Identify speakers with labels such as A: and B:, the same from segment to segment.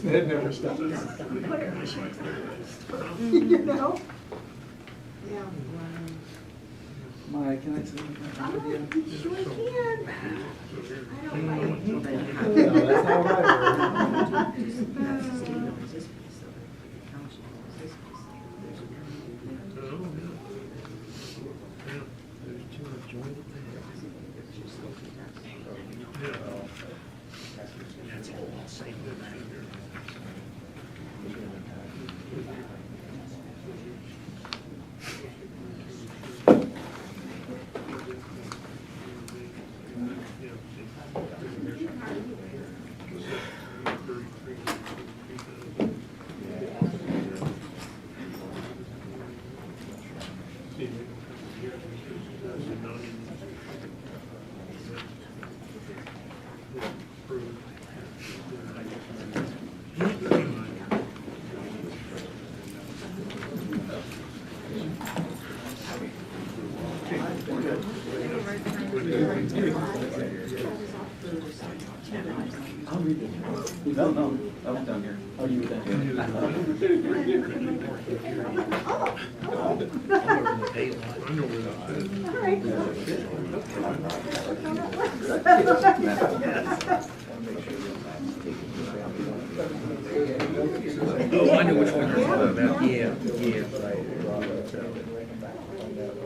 A: It never stops.
B: You know? Yeah.
A: Maya, can I say something?
B: You sure can. I don't like
A: No, that's not right.
C: That's all I'll say.
A: I'll read it. No, I was down here. Oh, you were down here.
C: Oh, I know which one you're talking about. Yeah, yeah.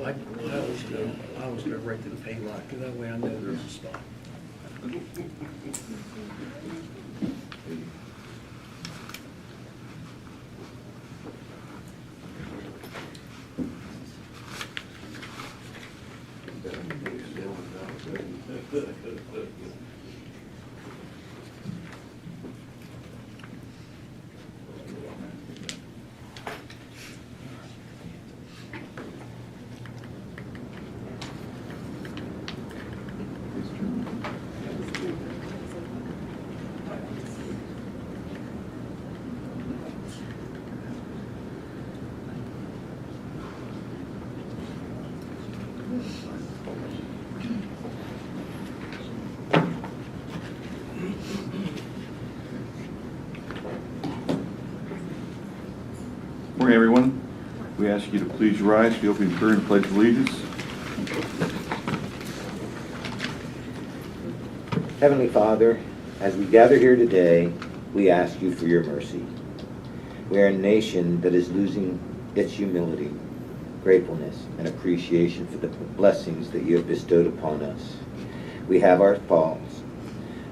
C: I always go right to the pay lot, because that way I know there's a spot.
D: Morning, everyone. We ask you to please rise for the opening prayer and pledge allegiance.
E: Heavenly Father, as we gather here today, we ask you for your mercy. We are a nation that is losing its humility, gratefulness, and appreciation for the blessings that you have bestowed upon us. We have our faults,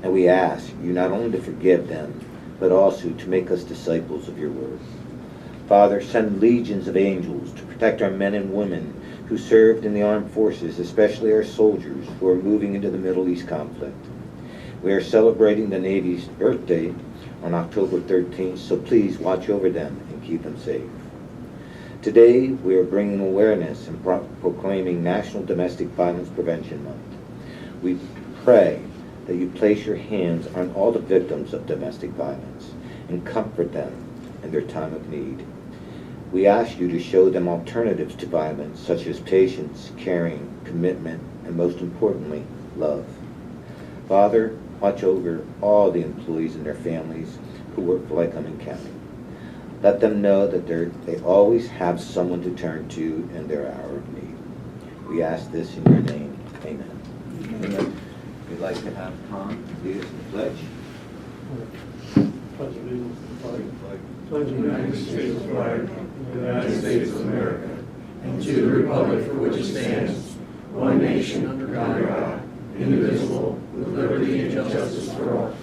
E: and we ask you not only to forgive them, but also to make us disciples of your word. Father, send legions of angels to protect our men and women who served in the armed forces, especially our soldiers who are moving into the Middle East conflict. We are celebrating the Navy's birthday on October 13th, so please watch over them and keep them safe. Today, we are bringing awareness and proclaiming National Domestic Violence Prevention Month. We pray that you place your hands on all the victims of domestic violence and comfort them in their time of need. We ask you to show them alternatives to violence, such as patience, caring, commitment, and most importantly, love. Father, watch over all the employees and their families who work for Lycoming County. Let them know that they always have someone to turn to in their hour of need. We ask this in your name. Amen. Amen. We'd like to have Tom lead us in the pledge.
F: Pledge allegiance to the flag. Pledge of the United States flag of the United States of America, and to the republic for which it stands, one nation under God, indivisible, with liberty and justice for all.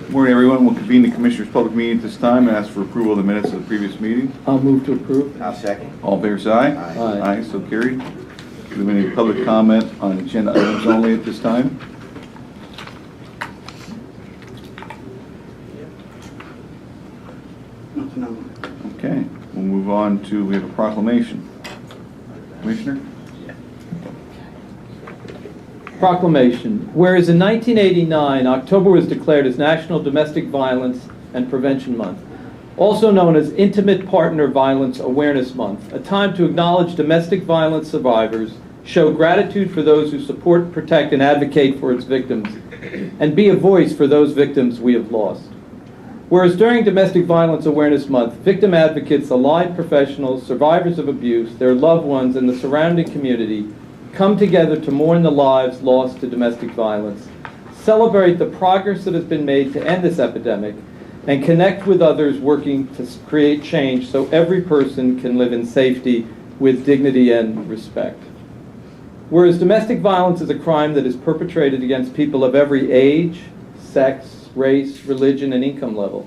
D: Good morning, everyone. We'll convene the Commissioners' public meeting at this time and ask for approval of the minutes of the previous meeting.
A: I'll move to approve.
E: I'll second.
D: All in favor, say aye.
E: Aye.
D: Aye, so carried. Do we have any public comment on agenda items only at this time? Okay, we'll move on to, we have a proclamation. Commissioner?
G: Proclamation. Whereas in 1989, October was declared as National Domestic Violence and Prevention Month, also known as Intimate Partner Violence Awareness Month, a time to acknowledge domestic violence survivors, show gratitude for those who support, protect, and advocate for its victims, and be a voice for those victims we have lost. Whereas during Domestic Violence Awareness Month, victim advocates, allied professionals, survivors of abuse, their loved ones, and the surrounding community come together to mourn the lives lost to domestic violence, celebrate the progress that has been made to end this epidemic, and connect with others working to create change so every person can live in safety with dignity and respect. Whereas domestic violence is a crime that is perpetrated against people of every age, sex, race, religion, and income level,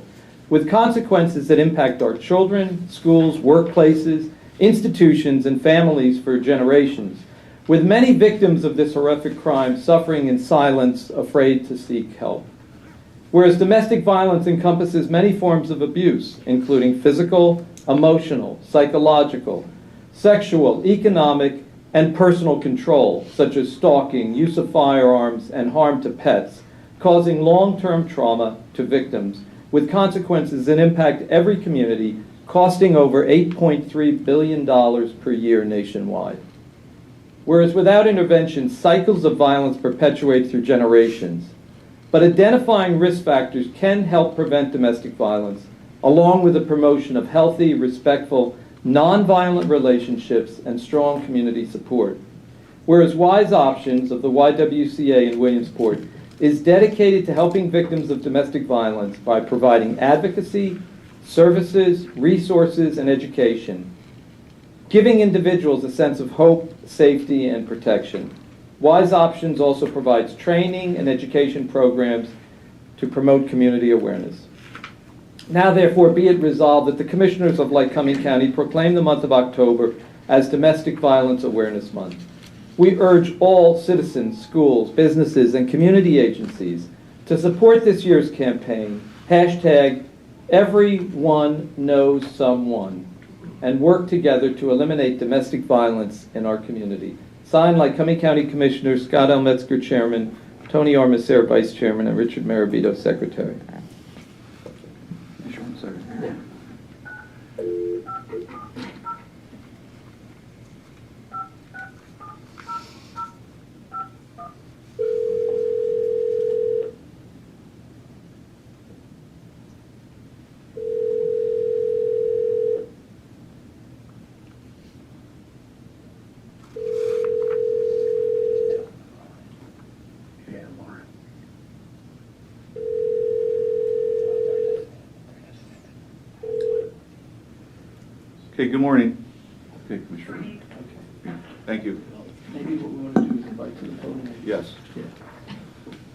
G: with consequences that impact our children, schools, workplaces, institutions, and families for generations, with many victims of this horrific crime suffering in silence, afraid to seek help. Whereas domestic violence encompasses many forms of abuse, including physical, emotional, psychological, sexual, economic, and personal control, such as stalking, use of firearms, and harm to pets, causing long-term trauma to victims, with consequences that impact every community, costing over $8.3 billion per year nationwide. Whereas without intervention, cycles of violence perpetuate through generations. But identifying risk factors can help prevent domestic violence, along with the promotion of healthy, respectful, nonviolent relationships and strong community support. Whereas Wise Options of the YWCA in Williamsport is dedicated to helping victims of domestic violence by providing advocacy, services, resources, and education, giving individuals a sense of hope, safety, and protection. Wise Options also provides training and education programs to promote community awareness. Now, therefore, be it resolved that the Commissioners of Lycoming County proclaim the month of October as Domestic Violence Awareness Month. We urge all citizens, schools, businesses, and community agencies to support this year's campaign, #EveryOneKnowsSomeone, and work together to eliminate domestic violence in our community. Signed, Lycoming County Commissioners Scott L. Metzger, Chairman, Tony R. Macer, Vice Chairman, and Richard Maravito, Secretary.
D: Okay, good morning. Okay, Commissioner.
G: Okay.
D: Thank you.
G: Maybe what we want to do is invite to the podium.
D: Yes.
G: Yeah.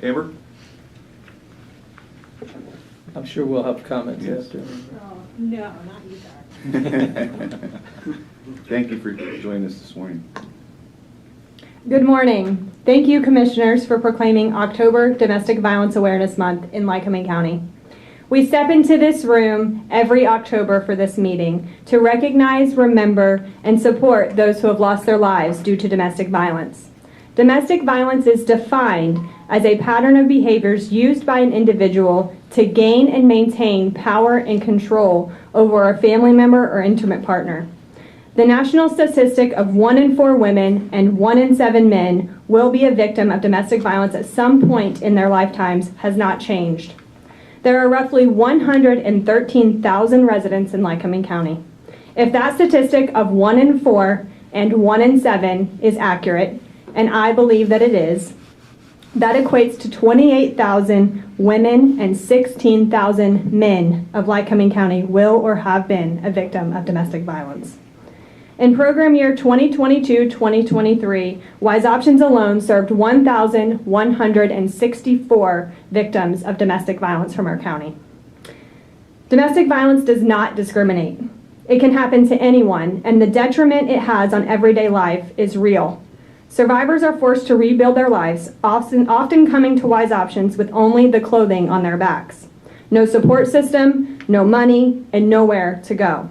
D: Amber?
G: I'm sure we'll have comments
D: Yes.
G: after.
B: Oh, no, not you,
D: Thank you for joining us this morning.
H: Good morning. Thank you, Commissioners, for proclaiming October Domestic Violence Awareness Month in Lycoming County. We step into this room every October for this meeting to recognize, remember, and support those who have lost their lives due to domestic violence. Domestic violence is defined as a pattern of behaviors used by an individual to gain and maintain power and control over a family member or intimate partner. The national statistic of 1 in 4 women and 1 in 7 men will be a victim of domestic violence at some point in their lifetimes has not changed. There are roughly 113,000 residents in Lycoming County. If that statistic of 1 in 4 and 1 in 7 is accurate, and I believe that it is, that equates to 28,000 women and 16,000 men of Lycoming County will or have been a victim of domestic violence. In program year 2022-2023, Wise Options alone served 1,164 victims of domestic violence from our county. Domestic violence does not discriminate. It can happen to anyone, and the detriment it has on everyday life is real. Survivors are forced to rebuild their lives, often coming to Wise Options with only the clothing on their backs. No support system, no money, and nowhere to go.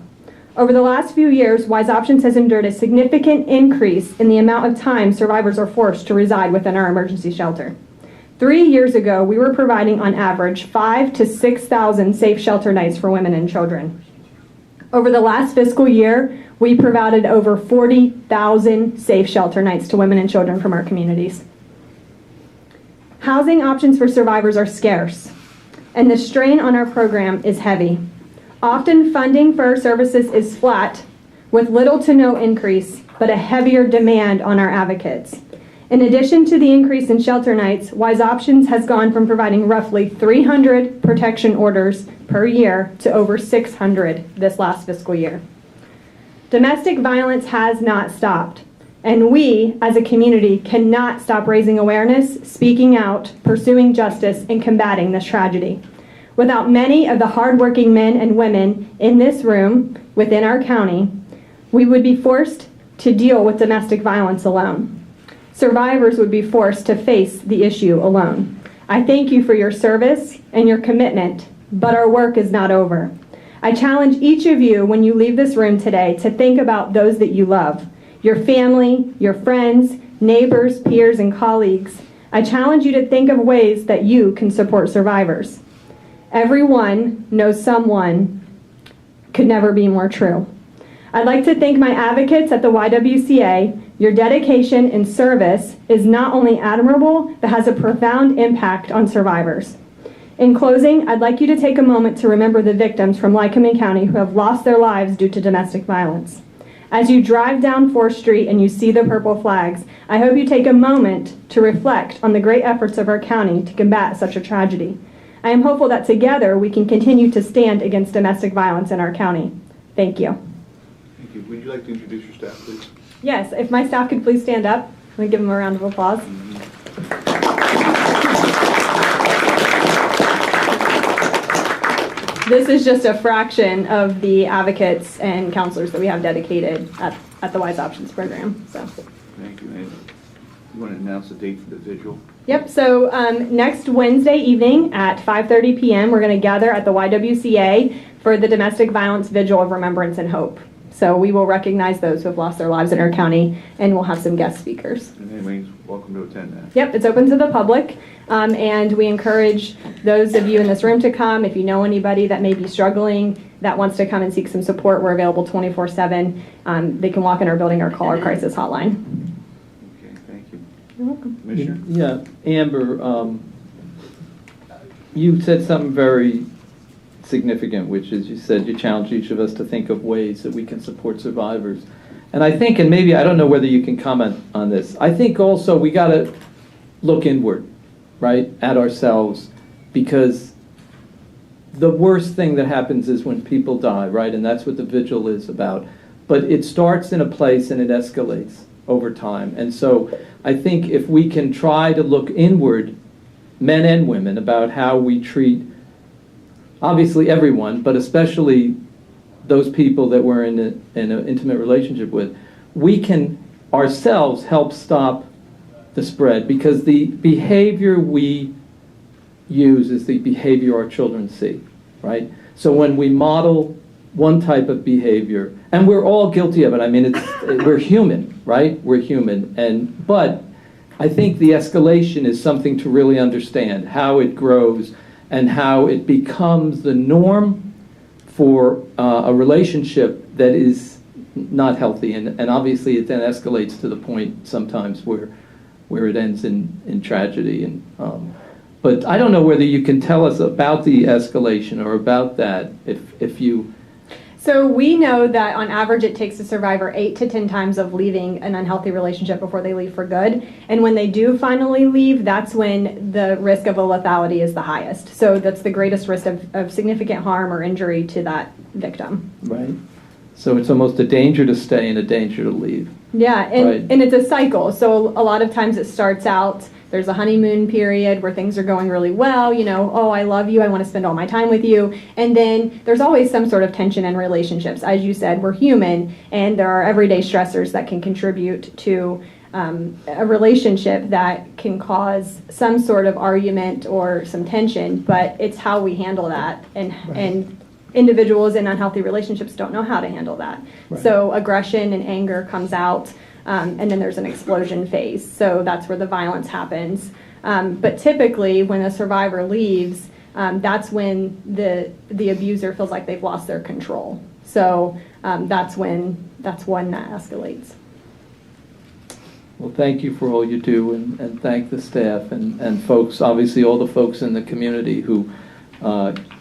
H: Over the last few years, Wise Options has endured a significant increase in the amount of time survivors are forced to reside within our emergency shelter. 3 years ago, we were providing on average 5,000 to 6,000 safe shelter nights for women and children. Over the last fiscal year, we provided over 40,000 safe shelter nights to women and children from our communities. Housing options for survivors are scarce, and the strain on our program is heavy. Often funding for our services is flat, with little to no increase, but a heavier demand on our advocates. In addition to the increase in shelter nights, Wise Options has gone from providing roughly 300 protection orders per year to over 600 this last fiscal year. Domestic violence has not stopped, and we, as a community, cannot stop raising awareness, speaking out, pursuing justice, and combating this tragedy. Without many of the hardworking men and women in this room within our county, we would be forced to deal with domestic violence alone. Survivors would be forced to face the issue alone. I thank you for your service and your commitment, but our work is not over. I challenge each of you when you leave this room today to think about those that you love, your family, your friends, neighbors, peers, and colleagues. I challenge you to think of ways that you can support survivors. Everyone knows someone could never be more true. I'd like to thank my advocates at the YWCA. Your dedication and service is not only admirable, but has a profound impact on survivors. In closing, I'd like you to take a moment to remember the victims from Lycoming County who have lost their lives due to domestic violence. As you drive down 4th Street and you see the purple flags, I hope you take a moment to reflect on the great efforts of our county to combat such a tragedy. I am hopeful that together we can continue to stand against domestic violence in our county. Thank you.
D: Thank you. Would you like to introduce your staff, please?
H: Yes, if my staff could please stand up. I'm going to give them a round of applause. This is just a fraction of the advocates and counselors that we have dedicated at the Wise Options program. So.
D: Thank you, Ed. You want to announce the date for the vigil?
H: Yep, so next Wednesday evening at 5:30 p.m. we're going to gather at the YWCA for the Domestic Violence Vigil of Remembrance and Hope. So we will recognize those who have lost their lives in our county, and we'll have some guest speakers.
D: And anyone's welcome to attend that.
H: Yep, it's open to the public, and we encourage those of you in this room to come. If you know anybody that may be struggling, that wants to come and seek some support, we're available 24/7. They can walk in our building or call our crisis hotline.
D: Okay, thank you.
H: You're welcome.
D: Commissioner?
G: Yeah, Amber, you said something very significant, which is you said you challenge each of us to think of ways that we can support survivors. And I think, and maybe I don't know whether you can comment on this, I think also we got to look inward, right, at ourselves, because the worst thing that happens is when people die, right, and that's what the vigil is about. But it starts in a place and it escalates over time. And so I think if we can try to look inward, men and women, about how we treat obviously everyone, but especially those people that we're in an intimate relationship with, we can ourselves help stop the spread, because the behavior we use is the behavior our children see, right? So when we model one type of behavior, and we're all guilty of it, I mean, we're human, right? We're human, but I think the escalation is something to really understand, how it grows and how it becomes the norm for a relationship that is not healthy, and obviously it then escalates to the point sometimes where it ends in tragedy. And but I don't know whether you can tell us about the escalation or about that, if you.
H: So we know that on average it takes a survivor 8 to 10 times of leaving an unhealthy relationship before they leave for good. And when they do finally leave, that's when the risk of a lethality is the highest. So that's the greatest risk of significant harm or injury to that victim.
G: Right. So it's almost a danger to stay and a danger to leave.
H: Yeah, and,
G: right.
H: And it's a cycle. So a lot of times it starts out, there's a honeymoon period where things are going really well, you know, oh, I love you, I want to spend all my time with you. And then there's always some sort of tension in relationships. As you said, we're human, and there are everyday stressors that can contribute to a relationship that can cause some sort of argument or some tension, but it's how we handle that. And individuals in unhealthy relationships don't know how to handle that.
G: Right.
H: So aggression and anger comes out, and then there's an explosion phase. So that's where the violence happens. But typically, when a survivor leaves, that's when the abuser feels like they've lost their control. So that's when that escalates.
G: Well, thank you for all you do, and thank the staff and folks, obviously all the folks in the community who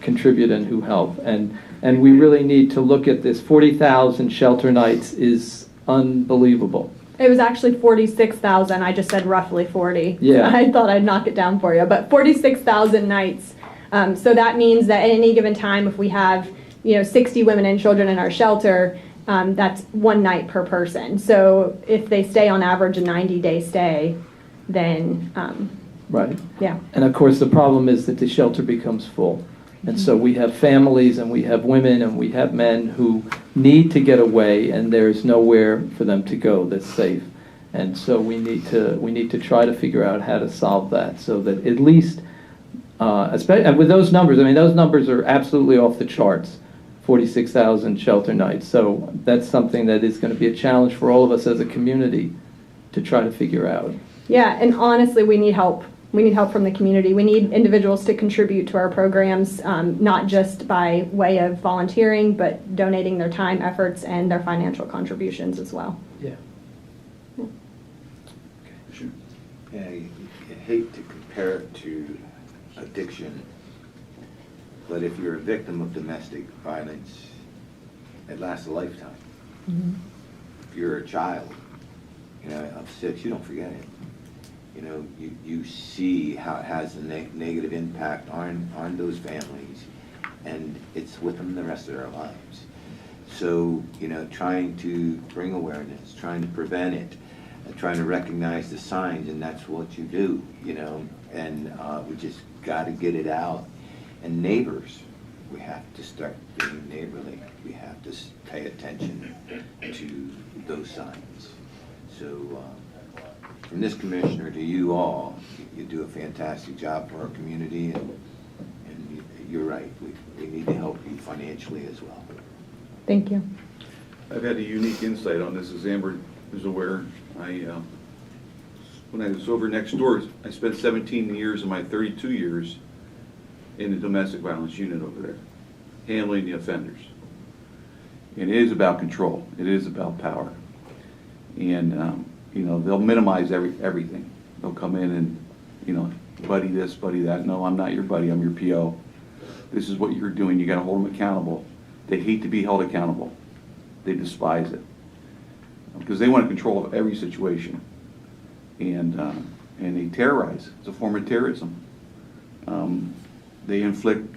G: contribute and who help. And we really need to look at this. 40,000 shelter nights is unbelievable.
H: It was actually 46,000. I just said roughly 40.
G: Yeah.
H: I thought I'd knock it down for you, but 46,000 nights. So that means that at any given time, if we have 60 women and children in our shelter, that's one night per person. So if they stay on average a 90-day stay, then
G: Right.
H: yeah.
G: And of course, the problem is that the shelter becomes full. And so we have families and we have women and we have men who need to get away, and there's nowhere for them to go that's safe. And so we need to try to figure out how to solve that, so that at least, especially with those numbers, I mean, those numbers are absolutely off the charts. 46,000 shelter nights. So that's something that is going to be a challenge for all of us as a community to try to figure out.
H: Yeah, and honestly, we need help. We need help from the community. We need individuals to contribute to our programs, not just by way of volunteering, but donating their time, efforts, and their financial contributions as well.
G: Yeah.
D: Sure.
E: Yeah, I hate to compare it to addiction, but if you're a victim of domestic violence, it lasts a lifetime.
H: Mm-hmm.
E: If you're a child, of 6, you don't forget it. You see how it has a negative impact on those families, and it's with them the rest of their lives. So, trying to bring awareness, trying to prevent it, and trying to recognize the signs, and that's what you do, and we just got to get it out. And neighbors, we have to start being neighborly. We have to pay attention to those signs. So from this commissioner to you all, you do a fantastic job for our community, and you're right, we need to help you financially as well.
H: Thank you.
D: I've had a unique insight on this, as Amber is aware. When I was over next door, I spent 17 years of my 32 years in the domestic violence unit over there, handling the offenders. And it is about control. It is about power. And they'll minimize everything. They'll come in and, buddy this, buddy that. No, I'm not your buddy. I'm your PO. This is what you're doing. You got to hold them accountable. They hate to be held accountable. They despise it because they want control of every situation. And they terrorize. It's a form of terrorism. They inflict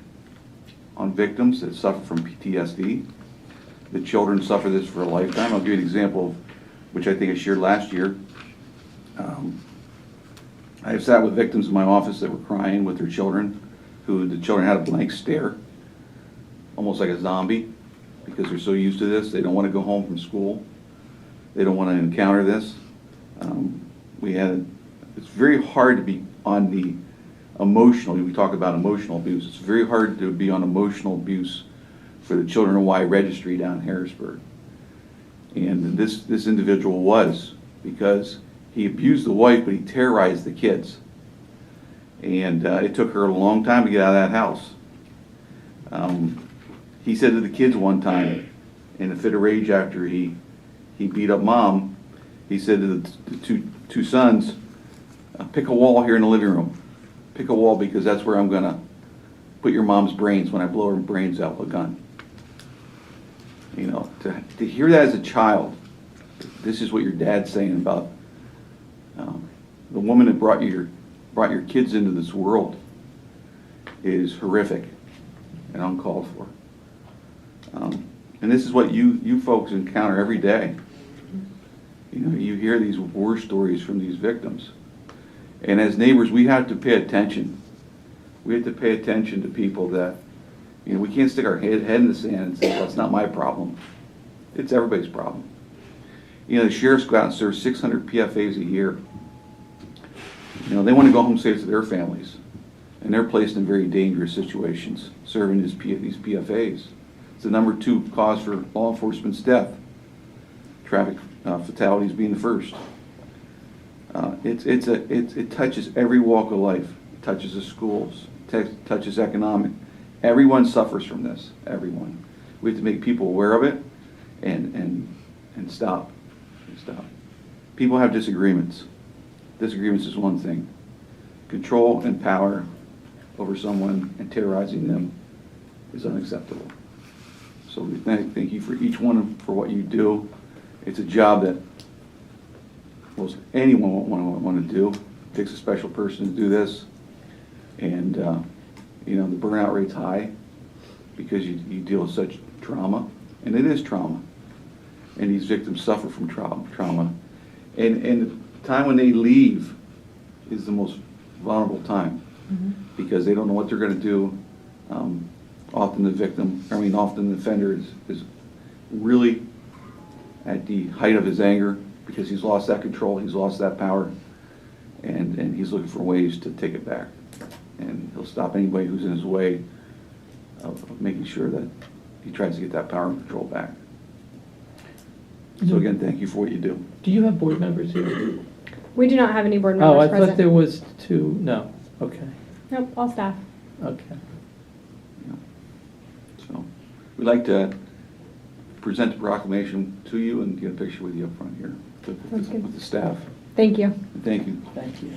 D: on victims that suffer from PTSD. The children suffer this for a lifetime. I'll give you an example, which I think I shared last year. I have sat with victims in my office that were crying with their children, the children had a blank stare, almost like a zombie, because they're so used to this. They don't want to go home from school. They don't want to encounter this. It's very hard to be on the emotional, we talk about emotional abuse. It's very hard to be on emotional abuse for the Children of Y registry down in Harrisburg. And this individual was, because he abused the wife, but he terrorized the kids. And it took her a long time to get out of that house. He said to the kids one time, in a fit of rage after he beat up mom, he said to the two sons, pick a wall here in the living room. Pick a wall, because that's where I'm going to put your mom's brains when I blow her brains out with a gun. To hear that as a child, this is what your dad's saying about the woman that brought your kids into this world is horrific and uncalled for. And this is what you folks encounter every day. You hear these war stories from these victims. And as neighbors, we have to pay attention. We have to pay attention to people that, we can't stick our head in the sand and say, well, it's not my problem. It's everybody's problem. The sheriffs go out and serve 600 PFAs a year. They want to go home safe to their families. And they're placed in very dangerous situations, serving these PFAs. It's the number 2 cause for law enforcement's death. Traffic fatalities being the first. It touches every walk of life. It touches the schools. It touches economic. Everyone suffers from this. Everyone. We have to make people aware of it and stop. Stop. People have disagreements. Disagreements is one thing. Control and power over someone and terrorizing them is unacceptable. So we thank you for each one for what you do. It's a job that most anyone won't want to do. It takes a special person to do this. And, the burnout rate's high because you deal with such trauma. And it is trauma. And these victims suffer from trauma. And the time when they leave is the most vulnerable time because they don't know what they're going to do. Often the offender is really at the height of his anger because he's lost that control, he's lost that power, and he's looking for ways to take it back. And he'll stop anybody who's in his way of making sure that he tries to get that power and control back. So again, thank you for what you do.
G: Do you have board members here?
H: We do not have any board
G: Oh,
H: members
G: I
H: present.
G: thought there was 2. No. Okay.
H: Nope, all staff.
G: Okay.
D: So we'd like to present the proclamation to you and get a picture with you up front here
H: Sounds good.
D: with the staff.
H: Thank you.
D: And thank you.
G: Thank you.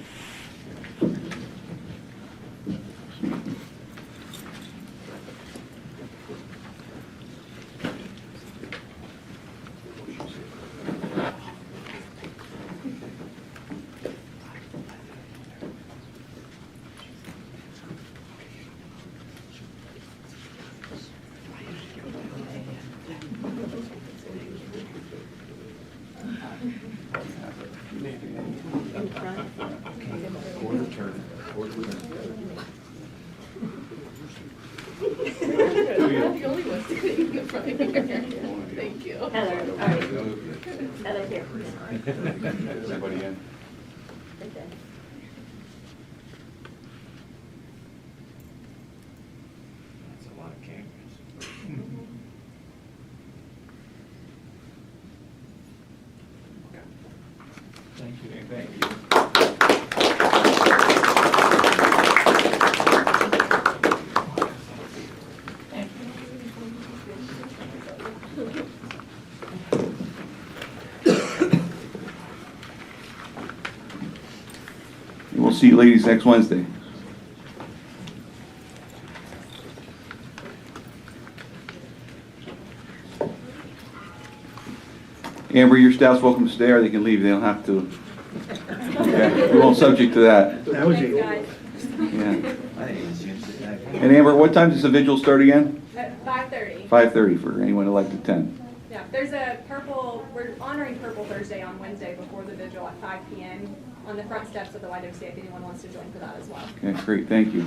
I: The only one sitting in the front here. Thank you.
B: Heather, all right. Heather, here.
D: Everybody in?
B: Okay.
C: That's a lot of cameras.
G: Thank you.
C: Thank you.
D: And we'll see you ladies next Wednesday. Amber, your staff's welcome to stay, or they can leave. They don't have to. Okay, we won't subject to that.
F: That was you.
D: Yeah. And Amber, what time does the vigil start again?
H: At 5:30.
D: 5:30 for anyone who'd like to attend.
H: Yeah, we're honoring Purple Thursday on Wednesday before the vigil at 5 p.m. on the front steps of the YWCA if anyone wants to join for that as well.
D: Okay, great, thank you.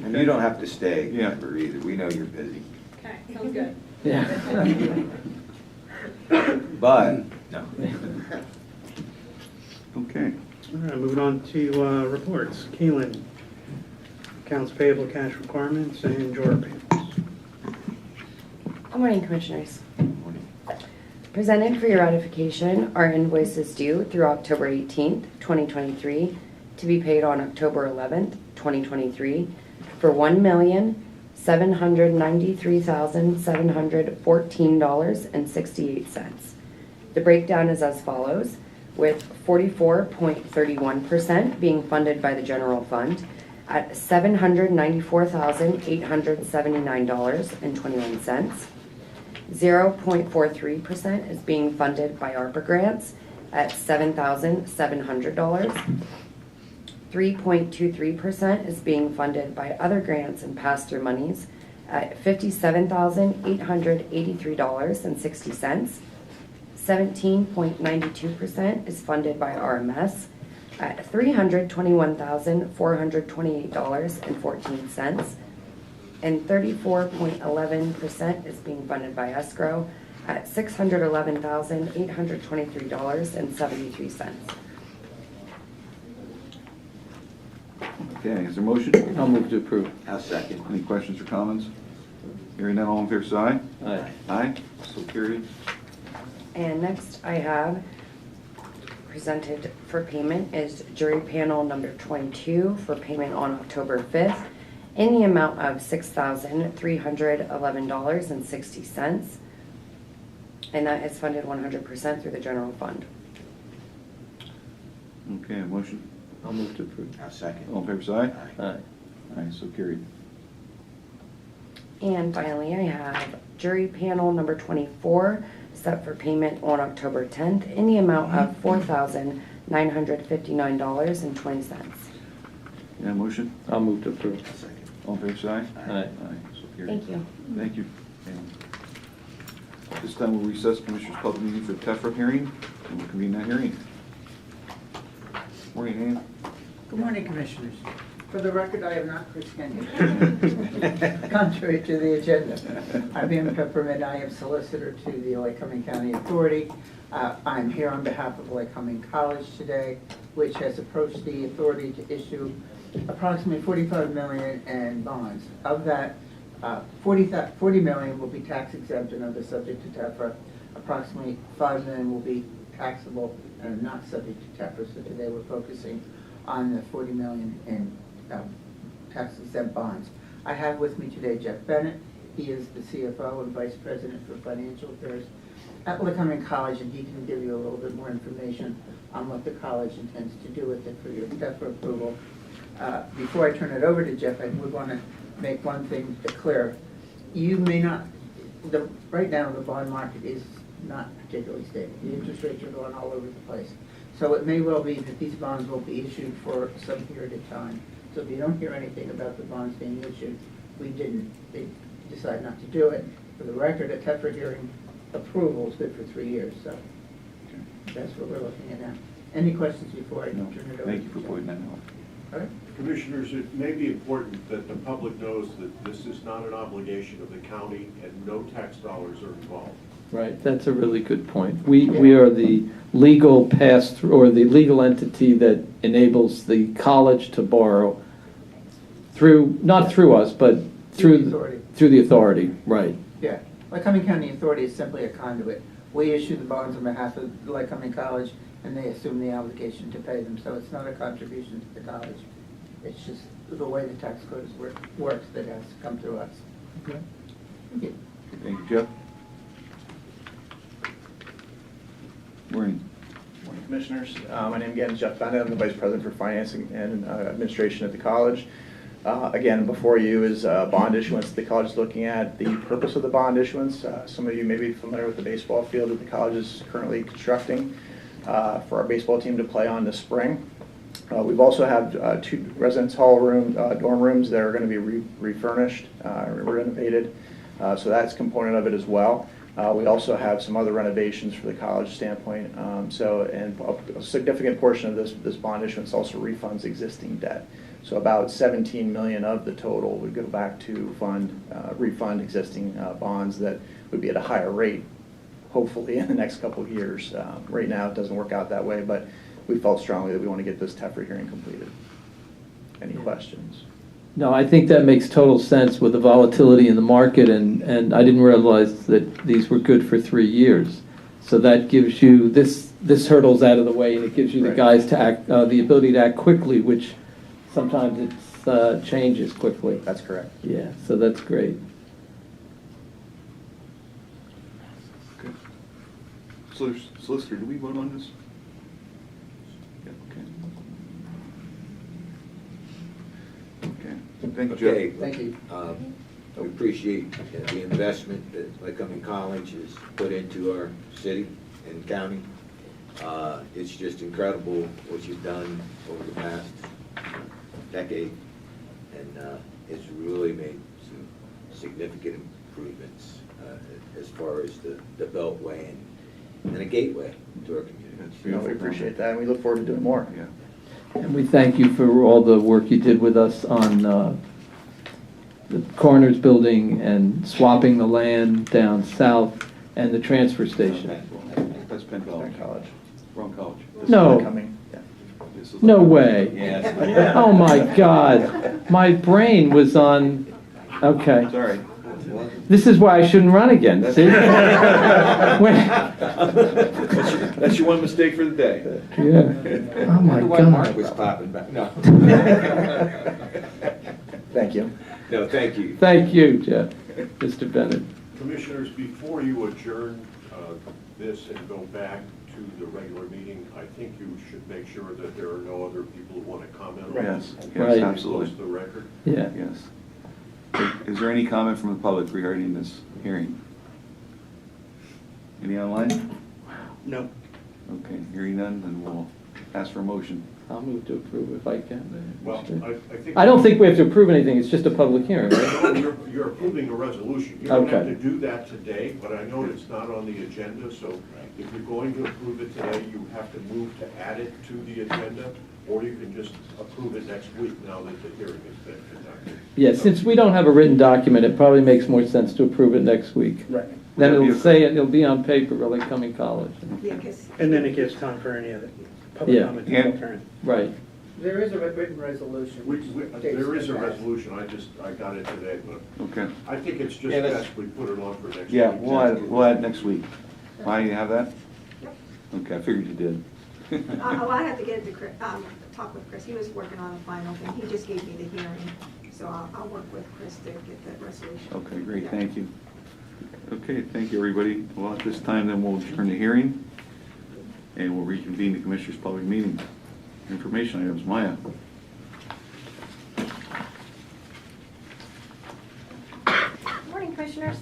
E: And you don't have to stay,
D: Yeah.
E: Amber, either. We know you're busy.
H: Okay, sounds good.
G: Yeah.
E: But, no.
D: Okay.
F: All right, moving on to reports. Keelan, accounts payable cash requirements, and drawer payments.
J: Good morning, Commissioners. Presented for your ratification are invoices due through October 18th, 2023, to be paid on October 11th, 2023, for $1,793,714.68. The breakdown is as follows, with 44.31% being funded by the general fund at $794,879.21. 0.43% is being funded by ARPA grants at $7,700. 3.23% is being funded by other grants and pass-through monies at $57,883.60. 17.92% is funded by RMS at $321,428.14. And 34.11% is being funded by escrow at $611,823.73.
D: Okay, is there a motion?
G: I'll move to approve.
E: I'll second.
D: Any questions or comments? Hearing none, all in favor, say aye.
G: Aye.
D: Aye, so carried.
J: And next I have presented for payment is jury panel number 22 for payment on October 5th in the amount of $6,311.60. And that is funded 100% through the general fund.
D: Okay, a motion?
G: I'll move to approve.
E: I'll second.
D: All in favor, say aye.
G: Aye.
D: Aye, so carried.
J: And finally, I have jury panel number 24 set for payment on October 10th in the amount of $4,959.20.
D: Yeah, motion?
G: I'll move to approve.
E: I'll second.
D: All in favor, say aye.
G: Aye.
D: Aye, so carried.
J: Thank you.
D: Thank you. And this time we'll recess Commissioners' Public Meeting for the TEFRA hearing, and we'll convene that hearing. Morning, Ann.
K: Good morning, Commissioners. For the record, I am not Chris Kenyon. Contrary to the agenda. I'm Ann Peppermint. I am solicitor to the Lycoming County Authority. I'm here on behalf of Lycoming College today, which has approached the authority to issue approximately $45 million in bonds. Of that, $40 million will be tax exempt and other subject to TEFRA. Approximately $5 million will be taxable and not subject to TEFRA. So today we're focusing on the $40 million in tax exempt bonds. I have with me today Jeff Bennett. He is the CFO and Vice President for Financial Affairs at Lycoming College, and he can give you a little bit more information on what the college intends to do with it for your TEFRA approval. Before I turn it over to Jeff, I would want to make one thing clear. You may not, right now the bond market is not particularly stable. The interest rates are going all over the place. So it may well be that these bonds will be issued for some period of time. So if you don't hear anything about the bonds being issued, they decide not to do it. For the record, a TEFRA hearing approval is good for 3 years, so that's what we're looking at now. Any questions before I
D: No,
K: turn it over?
D: thank you
K: to
D: for
K: Jeff?
D: pointing that out.
K: All right.
F: Commissioners, it may be important that the public knows that this is not an obligation of the county and no tax dollars are involved.
G: Right, that's a really good point. We are the legal pass-through, or the legal entity that enables the college to borrow through, not through us, but
K: Through the authority.
G: Through the authority, right.
K: Yeah, Lycoming County Authority is simply a conduit. We issue the bonds on behalf of Lycoming College, and they assume the obligation to pay them. So it's not a contribution to the college. It's just the way the tax code works that has to come through us.
G: Okay.
K: Thank you.
D: Thank you, Jeff. Morning.
A: Morning, Commissioners. My name again is Jeff Bennett. I'm the Vice President for Financing and Administration at the college. Again, before you is bond issuance the college is looking at. The purpose of the bond issuance, some of you may be familiar with the baseball field that the college is currently constructing for our baseball team to play on this spring. We've also have 2 residence hall dorm rooms that are going to be refurnished, renovated. So that's a component of it as well. We also have some other renovations for the college standpoint. And a significant portion of this bond issuance also refunds existing debt. So about $17 million of the total would go back to refund existing bonds that would be at a higher rate, hopefully in the next couple of years. Right now it doesn't work out that way, but we felt strongly that we want to get this TEFRA hearing completed. Any questions?
G: No, I think that makes total sense with the volatility in the market, and I didn't realize that these were good for 3 years. So that gives you, this hurdle's out of the way, and it gives you the guys to act, the ability to act quickly, which sometimes it changes quickly.
A: That's correct.
G: Yeah, so that's great.
D: Okay. Solicitor, do we vote on this? Yeah, okay. Okay, thank you, Jeff.
E: Okay.
K: Thank you.
E: We appreciate the investment that Lycoming College has put into our city and county. It's just incredible what you've done over the past decade, and it's really made some significant improvements as far as the Beltway and a gateway to our community.
A: We appreciate that, and we look forward to doing more.
D: Yeah.
G: And we thank you for all the work you did with us on the coroner's building and swapping the land down south and the transfer station.
D: That's Penn College.
A: College.
D: Wrong college.
A: This
G: No.
A: is coming. Yeah.
D: This was
G: No
D: like-
G: way.
D: Yes.
G: Oh, my God. My brain was on, okay.
D: Sorry.
G: This is why I shouldn't run again, see? When-
D: That's your one mistake for the day.
G: Yeah. Oh, my
E: Why Mark
G: God.
E: was clapping back, no.
A: Thank you.
E: No, thank you.
G: Thank you, Jeff, Mr. Bennett.
F: Commissioners, before you adjourn this and go back to the regular meeting, I think you should make sure that there are no other people who want to comment on
D: Yes,
F: this.
G: Right.
D: yes, absolutely.
F: Close the record.
G: Yeah.
D: Yes. Is there any comment from the public regarding this hearing? Any online?
C: No.
D: Okay, hearing none, then we'll ask for a motion.
G: I'll move to approve if I can.
F: Well, I think.
G: I don't think we have to approve anything, it's just a public hearing, right?
F: No, you're approving a resolution. You don't have
G: Okay.
F: to do that today, but I know it's not on the agenda, so if you're going to approve it today, you have to move to add it to the agenda, or you can just approve it next week now that the hearing has been conducted.
G: Yeah, since we don't have a written document, it probably makes more sense to approve it next week.
C: Right.
G: Then
D: Would that be
G: it'll say, it'll be on paper, really coming college.
B: Yeah, 'cause-
C: And then it gives time for any other public
G: Yeah.
C: comment
D: Yeah.
C: to turn.
G: Right.
K: There is a written resolution.
F: There is a resolution, I got it today, but
D: Okay.
F: I think it's just
E: Yeah, that's-
F: best we put it on for next week.
D: Yeah, we'll add it next week. Maya, you have that?
B: Yep.
D: Okay, I figured you did.
B: Well, I have to get it to Chris, talk with Chris. He was working on a final thing. He just gave me the hearing. So I'll work with Chris to get that resolution.
D: Okay, great,
B: Yeah.
D: thank you. Okay, thank you, everybody. Well, at this time, then we'll adjourn the hearing, and we'll reconvene the Commissioners' Public Meeting. Information items, Maya.
B: Morning, Commissioners.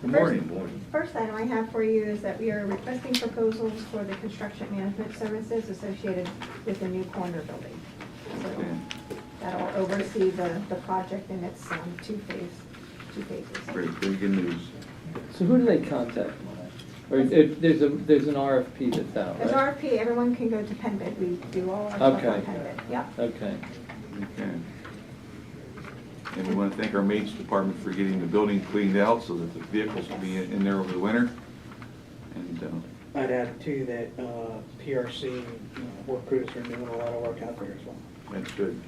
D: Good morning.
B: First item I have for you is that we are requesting proposals for the construction management services associated with the new corner building. So
D: Okay.
B: that'll oversee the project in its two phases.
D: Great, very good news.
G: So who do they contact? Or there's an RFP that's out,
B: There's
G: right?
B: RFP, everyone can go to PennBid. We do all our stuff
G: Okay.
B: on PennBid. Yeah.
G: Okay.
D: Okay. And we want to thank our maintenance department for getting the building cleaned out so that the vehicles will be in there over the winter. And,
C: I'd add too that PRC work crews are doing a lot of work out there as well.
D: that's good.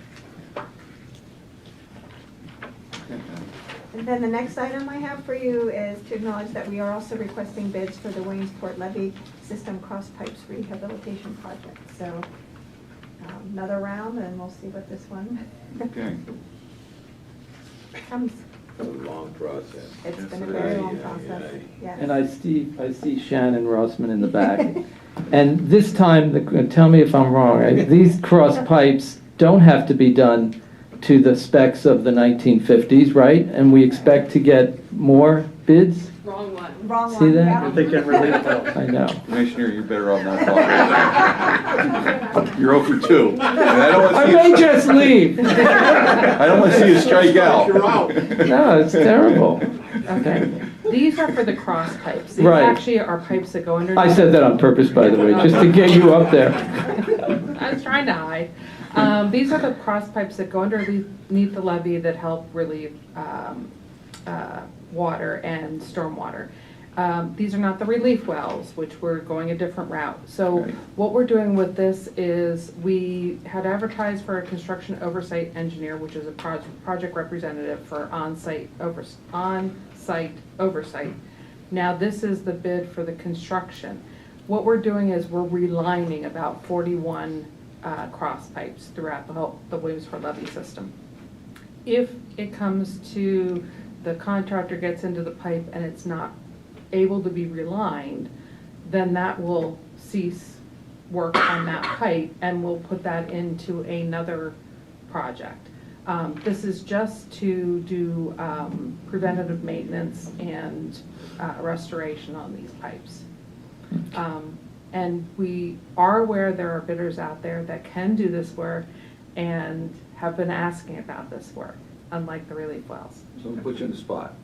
B: And then the next item I have for you is to acknowledge that we are also requesting bids for the Williamsport Levee System Cross Pipes Rehabilitation Project. So another round, and we'll see what this one
D: Okay.
B: comes.
E: A long process.
B: It's
D: Yes,
B: been a
D: it
B: very
D: is.
B: long
E: Yeah,
B: process, yes.
G: And I see Shannon Rossman in the back. And this time, tell me if I'm wrong, right? These cross pipes don't have to be done to the specs of the 1950s, right? And we expect to get more bids?
I: Wrong one.
B: Wrong
G: See
B: one,
G: that?
B: yeah.
C: You're thinking relief valve.
G: I know.
D: Commissioner, you're better off not talking. You're 0 for 2. And I don't want
G: I
D: to see
G: may
D: you,
G: just leave.
D: I don't want to see you strike out.
F: You're out.
G: No, it's terrible.
L: Okay. These are for the cross pipes. These
G: Right.
L: actually are pipes that go underneath.
G: I said that on purpose, by the way, just to get you up there.
L: I was trying to hide. These are the cross pipes that go underneath the levee that help relieve water and stormwater. These are not the relief wells, which we're going a different route. So
D: Right.
L: what we're doing with this is we had advertised for a construction oversight engineer, which is a project representative for on-site oversight. Now this is the bid for the construction. What we're doing is we're relining about 41 cross pipes throughout the Williamsport levee system. If it comes to the contractor gets into the pipe and it's not able to be relined, then that will cease work on that pipe and we'll put that into another project. This is just to do preventative maintenance and restoration on these pipes. And we are aware there are bidders out there that can do this work and have been asking about this work, unlike the relief wells.
D: So I'm gonna put you in the spot.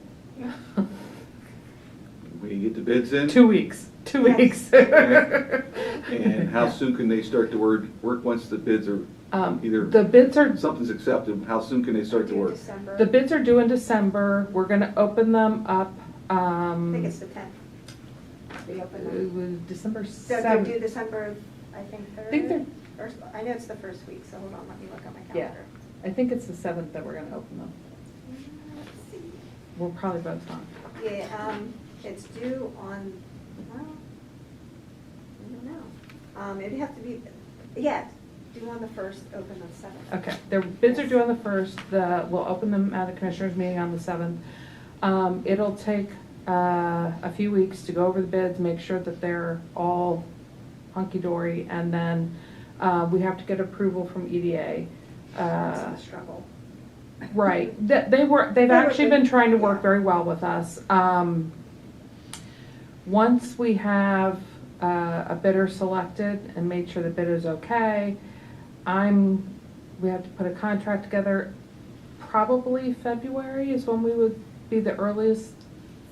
D: When you get the bids in?
L: 2 weeks, 2 weeks.
D: And how soon can they start to work once the bids are either,
L: The bids are,
D: something's accepted, how soon can they start to work?
B: December.
L: the bids are due in December. We're gonna open them up,
B: I think it's the 10th. They open
L: it
B: them.
L: was December
B: So they're due
L: 7th.
B: December, I think, 3rd.
L: I think they're,
B: First, I know it's the first week, so hold on, let me look at my
L: Yeah.
B: calendar.
L: I think it's the 7th that we're gonna open them.
B: Let's see.
L: We're probably both on.
B: Yeah, it's due on, well, I don't know. It'd have to be, yeah, due on the 1st, open on the 7th.
L: Okay, their bids are due on the 1st, we'll open them at the commissioners meeting on the 7th. It'll take a few weeks to go over the bids, make sure that they're all hunky-dory, and then we have to get approval from EDA.
B: It's a struggle.
L: Right, they've actually been trying to work very well with us. Once we have a bidder selected and made sure the bid is okay, we have to put a contract together. Probably February is when we would be the earliest.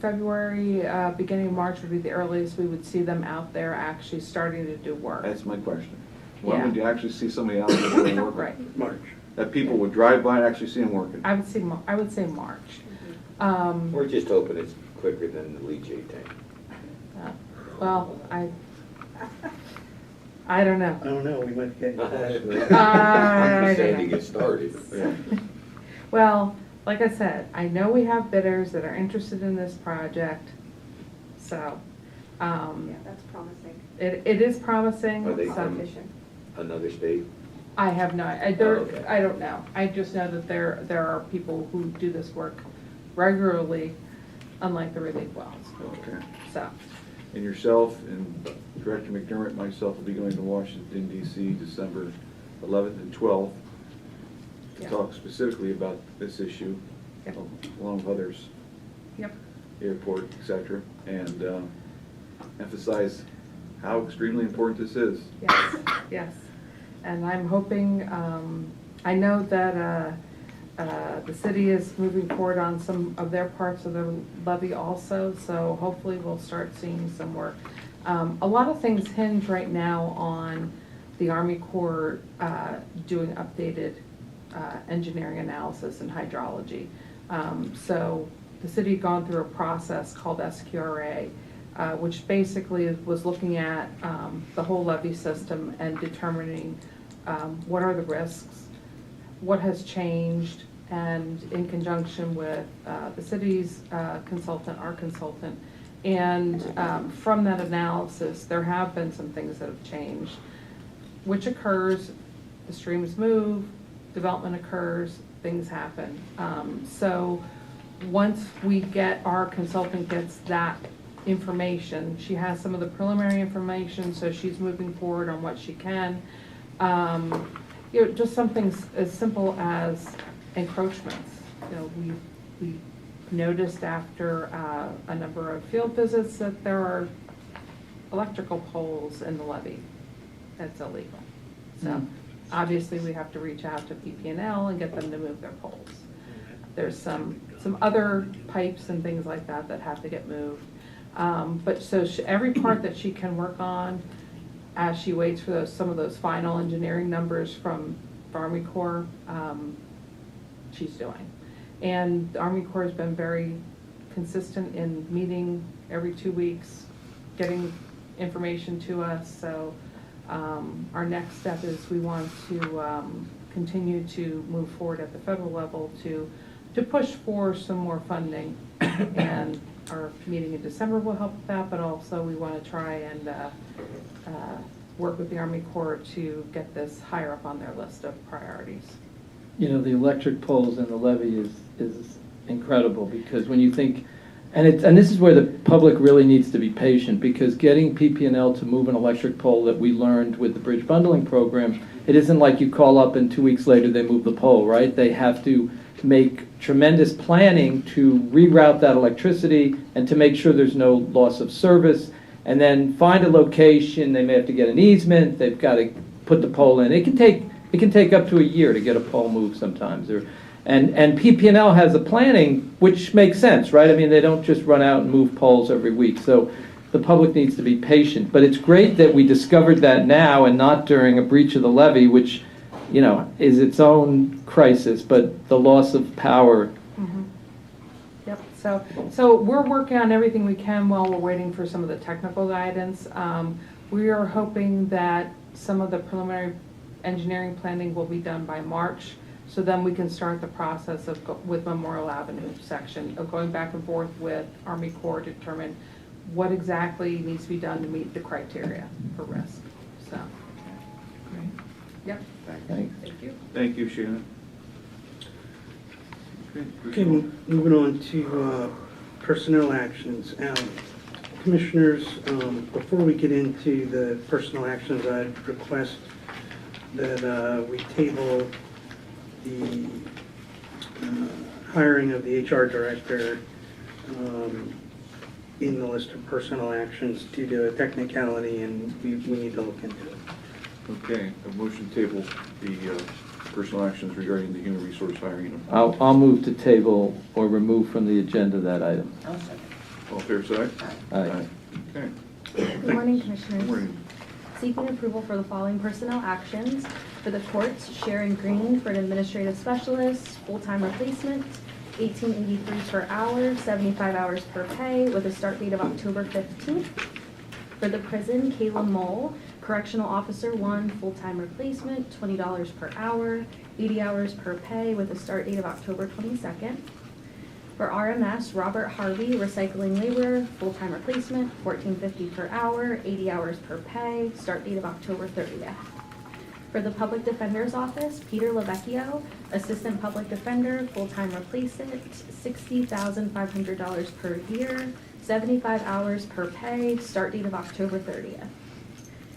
L: February, beginning of March would be the earliest we would see them out there actually starting to do work.
D: That's my question. When
L: Yeah.
D: would you actually see somebody out there doing work?
L: Right.
C: March.
D: That people would drive by and actually see them working?
L: I would say March.
E: We're just hoping it's quicker than the leachate tank.
L: Well, I don't know.
C: I don't know, we might get.
E: I'm
L: I
E: just saying
L: don't
E: to
L: know.
E: get started.
D: Yeah.
L: Well, like I said, I know we have bidders that are interested in this project, so,
B: Yeah, that's promising.
L: it is promising.
E: Are they
L: so-
E: from-
B: Competition.
E: Another state?
L: I have no,
E: okay.
L: I don't know. I just know that there are people who do this work regularly, unlike the relief wells,
D: Okay.
L: so.
D: And yourself and Director McDermott, myself will be going to Washington DC December 11th and 12th to
L: Yeah.
D: talk specifically about this issue,
L: Yep.
D: along with others,
L: Yep.
D: airport, et cetera, and emphasize how extremely important this is.
L: Yes, yes. And I'm hoping, I know that the city is moving forward on some of their parts of the levy also, so hopefully we'll start seeing some work. A lot of things hinge right now on the Army Corps doing updated engineering analysis and hydrology. So the city had gone through a process called SQRA, which basically was looking at the whole levy system and determining what are the risks, what has changed, and in conjunction with the city's consultant, our consultant. And from that analysis, there have been some things that have changed, which occurs, the streams move, development occurs, things happen. So once our consultant gets that information, she has some of the preliminary information, so she's moving forward on what she can. Just something as simple as encroachments. We noticed after a number of field visits that there are electrical poles in the levee. That's illegal. So obviously we have to reach out to PP&L and get them to move their poles. There's some other pipes and things like that that have to get moved. But so every part that she can work on as she waits for some of those final engineering numbers from the Army Corps, she's doing. And the Army Corps has been very consistent in meeting every 2 weeks, getting information to us. So our next step is we want to continue to move forward at the federal level to push for some more funding. And our meeting in December will help with that, but also we want to try and work with the Army Corps to get this higher up on their list of priorities.
G: You know, the electric poles in the levee is incredible, because when you think, and this is where the public really needs to be patient, because getting PP&L to move an electric pole that we learned with the bridge bundling program, it isn't like you call up and 2 weeks later they move the pole, right? They have to make tremendous planning to reroute that electricity and to make sure there's no loss of service, and then find a location. They may have to get an easement. They've got to put the pole in. It can take up to a year to get a pole moved sometimes. And PP&L has a planning, which makes sense, right? I mean, they don't just run out and move poles every week. So the public needs to be patient. But it's great that we discovered that now and not during a breach of the levee, which, you know, is its own crisis, but the loss of power.
L: Yep, so we're working on everything we can while we're waiting for some of the technical guidance. We are hoping that some of the preliminary Engineering planning will be done by March. So then we can start the process of, with Memorial Avenue section, of going back and forth with Army Corps to determine what exactly needs to be done to meet the criteria for risk. So, yep,
G: Thanks.
L: thank you.
D: Thank you, Shannon.
C: Okay, moving on to personnel actions. Commissioners, before we get into the personnel actions, I'd request that we table the hiring of the HR director in the list of personnel actions due to a technicality, and we need to look into it.
D: Okay, a motion to table the personal actions regarding the human resource hiring.
G: I'll move to table or remove from the agenda that item.
K: I'll second.
D: All fair side?
G: Aye.
D: Okay.
M: Good morning, Commissioners.
D: Good morning.
M: Seeking approval for the following personnel actions. For the courts, Sharon Green for an administrative specialist, full-time replacement, $18.83 per hour, 75 hours per pay, with a start date of October 15th. For the prison, Kayla Mole, correctional officer 1, full-time replacement, $20 per hour, 80 hours per pay, with a start date of October 22nd. For RMS, Robert Harvey, recycling laborer, full-time replacement, $14.50 per hour, 80 hours per pay, start date of October 30th. For the Public Defender's Office, Peter Lavecchio, assistant public defender, full-time replacement, $60,500 per year, 75 hours per pay, start date of October 30th.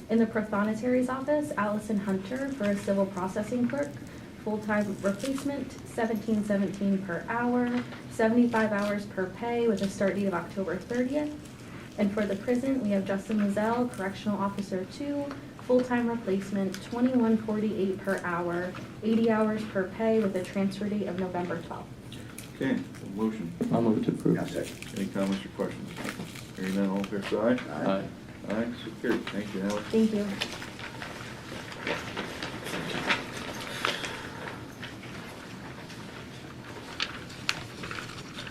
M: In the Prothonotari's Office, Allison Hunter for a civil processing clerk, full-time replacement, $17.17 per hour, 75 hours per pay, with a start date of October 30th. And for the prison, we have Justin Mazzell, correctional officer 2, full-time replacement, $21.48 per hour, 80 hours per pay, with a transfer date of November 12th.
D: Okay, a motion.
G: I'll move to approve.
D: Any comments or questions? Hearing none, all fair side?
G: Aye.
D: Aye, so carried. Thank you, Alex.
M: Thank you.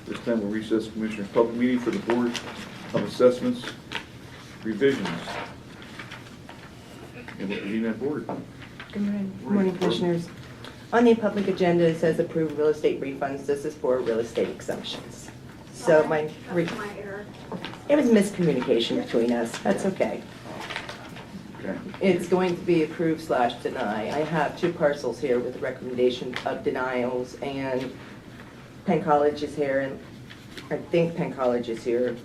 D: This time we'll recess Commissioners' public meeting for the Board of Assessments revisions. And we'll convene that board.
N: Good morning, Commissioners. On the public agenda, it says approve real estate refunds. This is for real estate exemptions. So
B: That was my error.
N: it was miscommunication between us. That's okay.
D: Okay.
N: It's going to be approve/deny. I have 2 parcels here with recommendation of denials, and Penn College is here, and I think Penn College is here,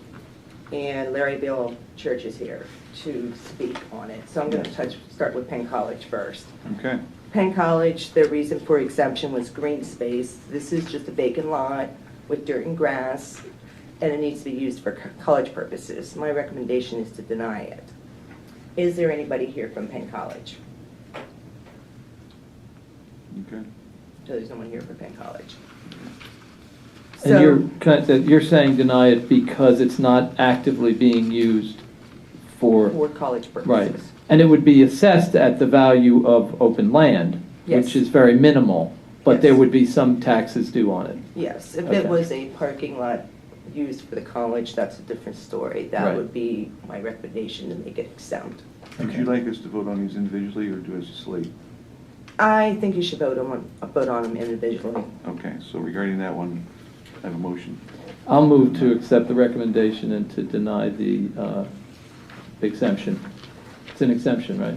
N: and Larryville Church is here to speak on it. So I'm going to start with Penn College first.
D: Okay.
N: Penn College, their reason for exemption was green space. This is just a vacant lot with dirt and grass, and it needs to be used for college purposes. My recommendation is to deny it. Is there anybody here from Penn College?
D: Okay.
N: So there's no one here from Penn College.
G: And you're saying deny it because it's not actively being used for
N: college purposes.
G: right, and it would be assessed at the value of open land,
N: Yes.
G: which is very minimal, but
N: Yes.
G: there would be some taxes due on it.
N: Yes, if
G: Okay.
N: it was a parking lot used for the college, that's a different story. That
G: Right.
N: would be my recommendation to make it exempt.
D: Would you like us to vote on these individually or do as a slate?
N: I think you should vote on them individually.
D: Okay, so regarding that one, I have a motion.
G: I'll move to accept the recommendation and to deny the exemption. It's an exemption, right?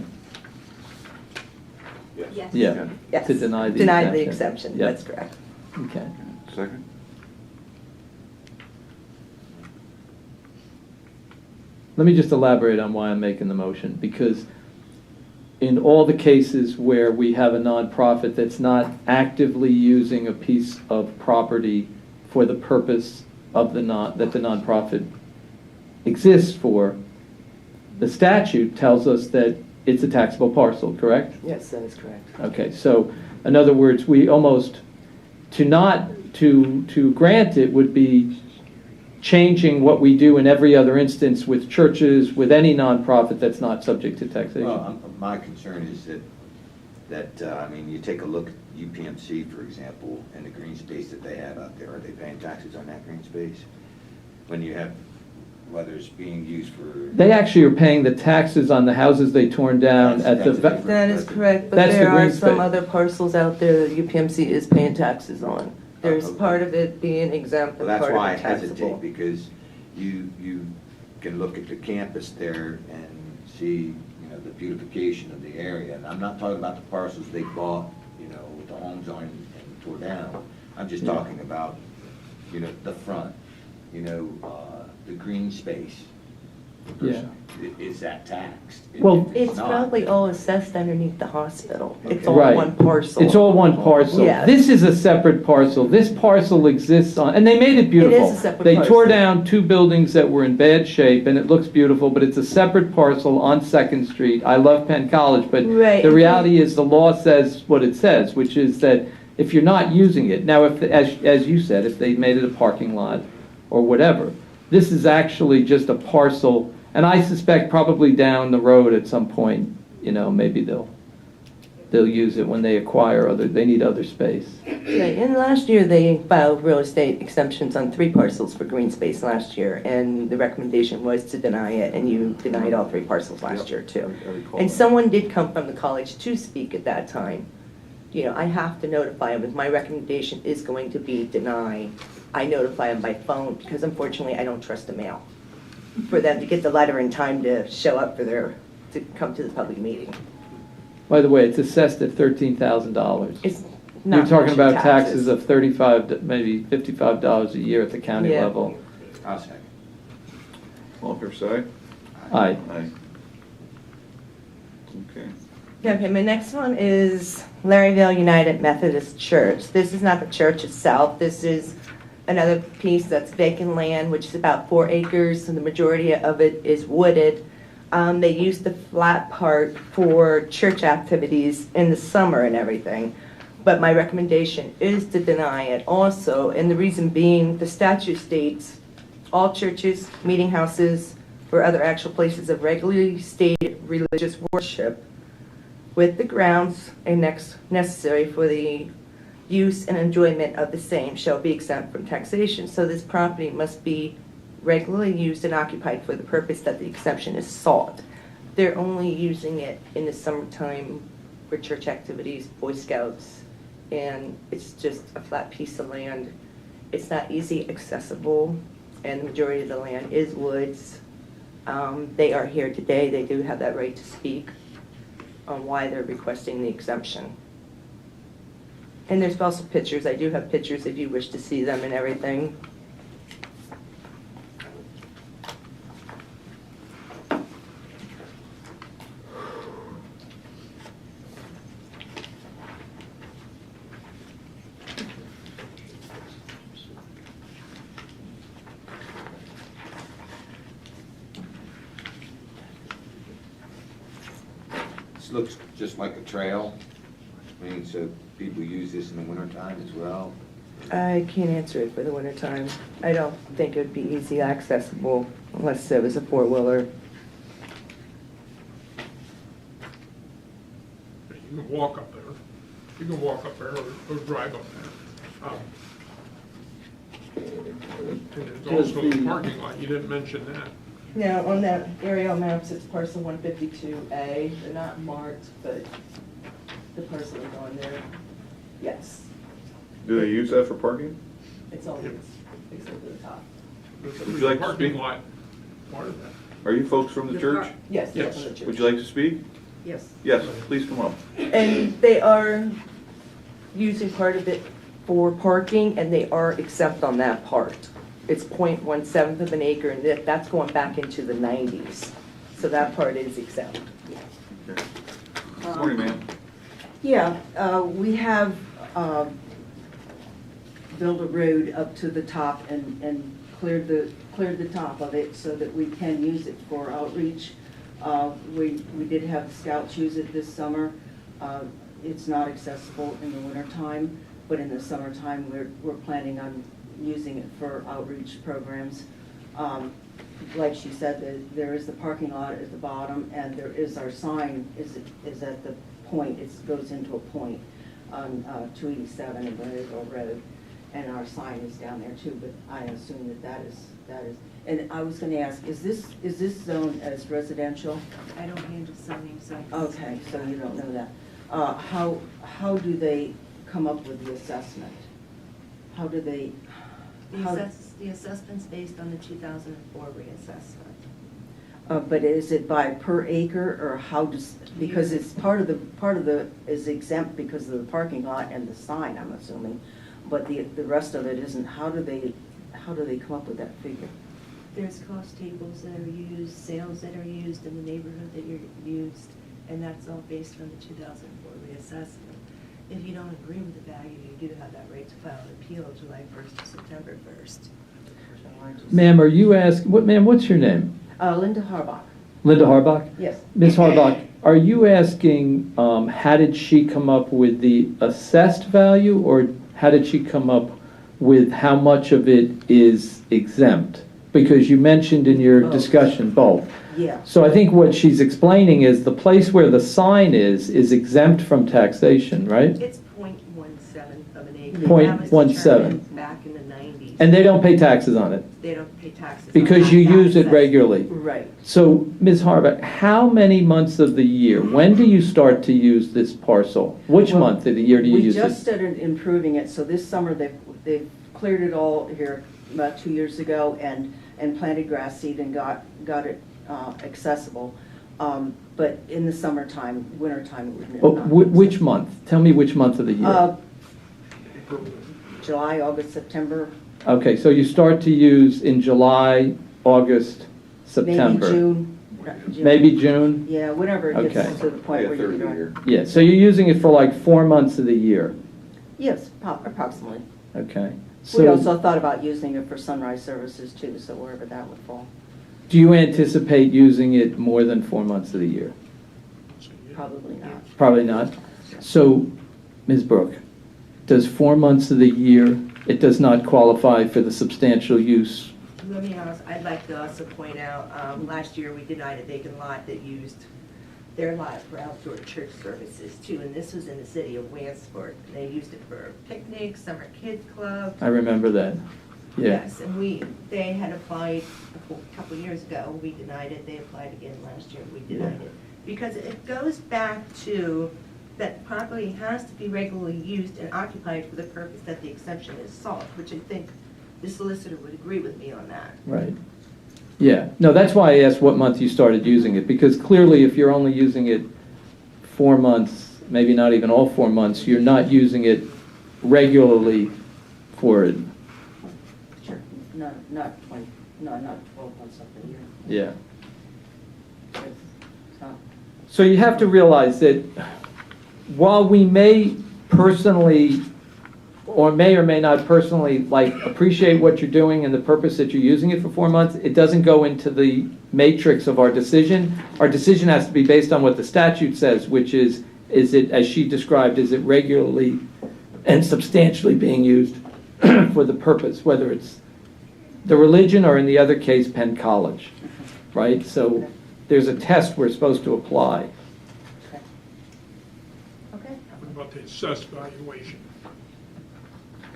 B: Yes.
G: Yeah.
N: Yes.
G: To deny the
N: Deny
G: exemption.
N: the exemption,
G: Yeah.
N: that's correct.
G: Okay.
D: Second?
G: Let me just elaborate on why I'm making the motion, because in all the cases where we have a nonprofit that's not actively using a piece of property for the purpose of that the nonprofit exists for, the statute tells us that it's a taxable parcel, correct?
N: Yes, that is correct.
G: Okay, so in other words, we almost, to grant it would be changing what we do in every other instance with churches, with any nonprofit that's not subject to taxation.
E: Well, my concern is I mean, you take a look at UPMC, for example, and the green space that they have out there. Are they paying taxes on that green space? When you have whether it's being used for.
G: They actually are paying the taxes on the houses they torn down at the.
N: That is correct, but
G: That's the
N: there are
G: green
N: some
G: space.
N: other parcels out there that UPMC is paying taxes on. There's
E: Okay.
N: part of it being exempt
E: Well,
N: and
E: that's
N: part
E: why I
N: of it taxable.
E: hesitate, because you can look at the campus there and see, the beautification of the area. And I'm not talking about the parcels they bought, with the homes on and tore down. I'm just talking about, the front, the green space.
G: Yeah.
E: Is that taxed?
G: Well,
E: If
N: It's
E: not,
N: probably all assessed underneath the hospital. It's
E: Okay.
N: all
G: Right.
N: one parcel.
G: It's all one parcel.
N: Yes.
G: This is a separate parcel. This parcel exists on, and they made it beautiful.
N: It is a separate
G: They tore
N: parcel.
G: down 2 buildings that were in bad shape, and it looks beautiful, but it's a separate parcel on Second Street. I love Penn College, but
N: Right.
G: the reality is the law says what it says, which is that if you're not using it, now if, as you said, if they made it a parking lot or whatever, this is actually just a parcel, and I suspect probably down the road at some point, maybe they'll use it when they acquire they need other space.
N: Right, and last year they filed real estate exemptions on 3 parcels for green space last year, and the recommendation was to deny it, and you denied all 3 parcels last year too.
D: I recall
N: And
D: that.
N: someone did come from the college to speak at that time. I have to notify them, if my recommendation is going to be deny, I notify them by phone, because unfortunately I don't trust the mail, for them to get the letter in time to show up to come to the public meeting.
G: By the way, it's assessed at $13,000.
N: It's
G: You're
N: not
G: talking
N: much
G: about
N: in
G: taxes of $35, maybe $55 a year at the county
N: Yeah.
G: level.
E: I'll second.
D: All fair side?
G: Aye.
D: Aye. Okay.
N: Okay, my next one is Larryville United Methodist Church. This is not the church itself. This is another piece that's vacant land, which is about 4 acres, and the majority of it is wooded. They use the flat part for church activities in the summer and everything. But my recommendation is to deny it also, and the reason being, the statute states all churches, meeting houses, or other actual places of regularly stated religious worship with the grounds and necessary for the use and enjoyment of the same shall be exempt from taxation. So this property must be regularly used and occupied for the purpose that the exemption is sought. They're only using it in the summertime for church activities, Boy Scouts, and it's just a flat piece of land. It's not easy accessible, and the majority of the land is woods. They are here today. They do have that right to speak on why they're requesting the exemption. And there's also pictures. I do have pictures if you wish to see them and everything.
E: This looks just like a trail. So people use this in the wintertime as well.
N: I can't answer it for the wintertime. I don't think it would be easy accessible unless it was a four-wheeler.
F: You can walk up there. You can walk up there or drive up there. And there's also a parking lot. You didn't mention that.
N: Now, on that aerial maps, it's parcel 152A. They're not marked, but the parcel is on there. Yes,
D: Do they use that for parking?
N: it's always except for the top.
D: Would you like to
F: Parking
D: speak?
F: lot, part of that.
D: Are you folks from the church?
N: Yes,
F: Yes.
N: that's on the church.
D: Would you like to speak?
N: Yes.
D: Yes, please come up.
N: And they are using part of it for parking, and they are exempt on that part. It's 0.17 of an acre, and that's going back into the 90s. So that part is exempt.
D: Okay. Morning, ma'am.
O: Yeah, we have built a road up to the top and cleared the top of it so that we can use it for outreach. We did have scouts use it this summer. It's not accessible in the wintertime, but in the summertime, we're planning on using it for outreach programs. Like she said, there is the parking lot at the bottom, and there is our sign is at the point. It goes into a point on 287 and Larryville Road. and our sign is down there too, but I assume that is, and I was gonna ask, is this zone as residential?
I: I don't handle zoning, so.
O: Okay, so you don't know that. How do they come up with the assessment? How do they?
I: The assessment's based on the 2004 reassessment.
O: But is it by per acre, or how does, because it's part of the is exempt because of the parking lot and the sign, I'm assuming, but the rest of it isn't. How do they come up with that figure?
I: There's cost tables that are used, sales that are used in the neighborhood that you're used, and that's all based on the 2004 reassessment. If you don't agree with the value, you do have that right to file an appeal July 1st to September 1st.
G: Ma'am, are you asking, what's your name?
O: Linda Harbach.
G: Linda Harbach?
O: Yes.
G: Ms. Harbach, are you asking, how did she come up with the assessed value, or how did she come up with how much of it is exempt? Because you mentioned in your discussion both.
O: Yeah.
G: So I think what she's explaining is the place where the sign is exempt from taxation, right?
I: It's 0.17 of an acre.
G: 0.17.
I: That was determined back in the 90s.
G: And they don't pay taxes on it?
I: They don't pay taxes.
G: Because you use it regularly?
O: Right.
G: So, Ms. Harbach, how many months of the year, when do you start to use this parcel? Which month of the year do you use it?
O: We just started improving it, so this summer they've cleared it all here about 2 years ago and planted grass seed and got it accessible. But in the summertime, wintertime, it would not.
G: Which month? Tell me which month of the year.
O: July, August, September.
G: Okay, so you start to use in July, August, September.
O: Maybe June.
G: Maybe June?
O: Yeah, whenever it
G: Okay.
O: gets to the point where you're doing.
G: Yeah, so you're using it for like 4 months of the year?
O: Yes, approximately.
G: Okay.
O: We
G: So
O: also thought about using it for sunrise services too, so wherever that would fall.
G: do you anticipate using it more than 4 months of the year?
O: Probably not.
G: Probably not. So, Ms. Brooke, does 4 months of the year, it does not qualify for the substantial use?
I: Let me honest, I'd like to also point out, last year we denied a vacant lot that used their lot for outdoor church services too, and this was in the city of Wansport. They used it for picnics, summer kids club.
G: I remember that. Yeah.
I: Yes, and they had applied a couple years ago, we denied it, they applied again last year, we denied it. Because it goes back to that property has to be regularly used and occupied for the purpose that the exemption is sought, which I think the solicitor would agree with me on that.
G: Right. Yeah. No, that's why I asked what month you started using it, because clearly if you're only using it 4 months, maybe not even all 4 months, you're not using it regularly for it.
O: Sure. Not 12 months of the year.
G: Yeah.
O: It's not.
G: So you have to realize that while we may personally, or may not personally, appreciate what you're doing and the purpose that you're using it for 4 months, it doesn't go into the matrix of our decision. Our decision has to be based on what the statute says, which is it, as she described, is it regularly and substantially being used for the purpose, whether it's the religion or in the other case, Penn College, right? So there's a test we're supposed to apply.
O: Okay.
F: What about the assessed valuation?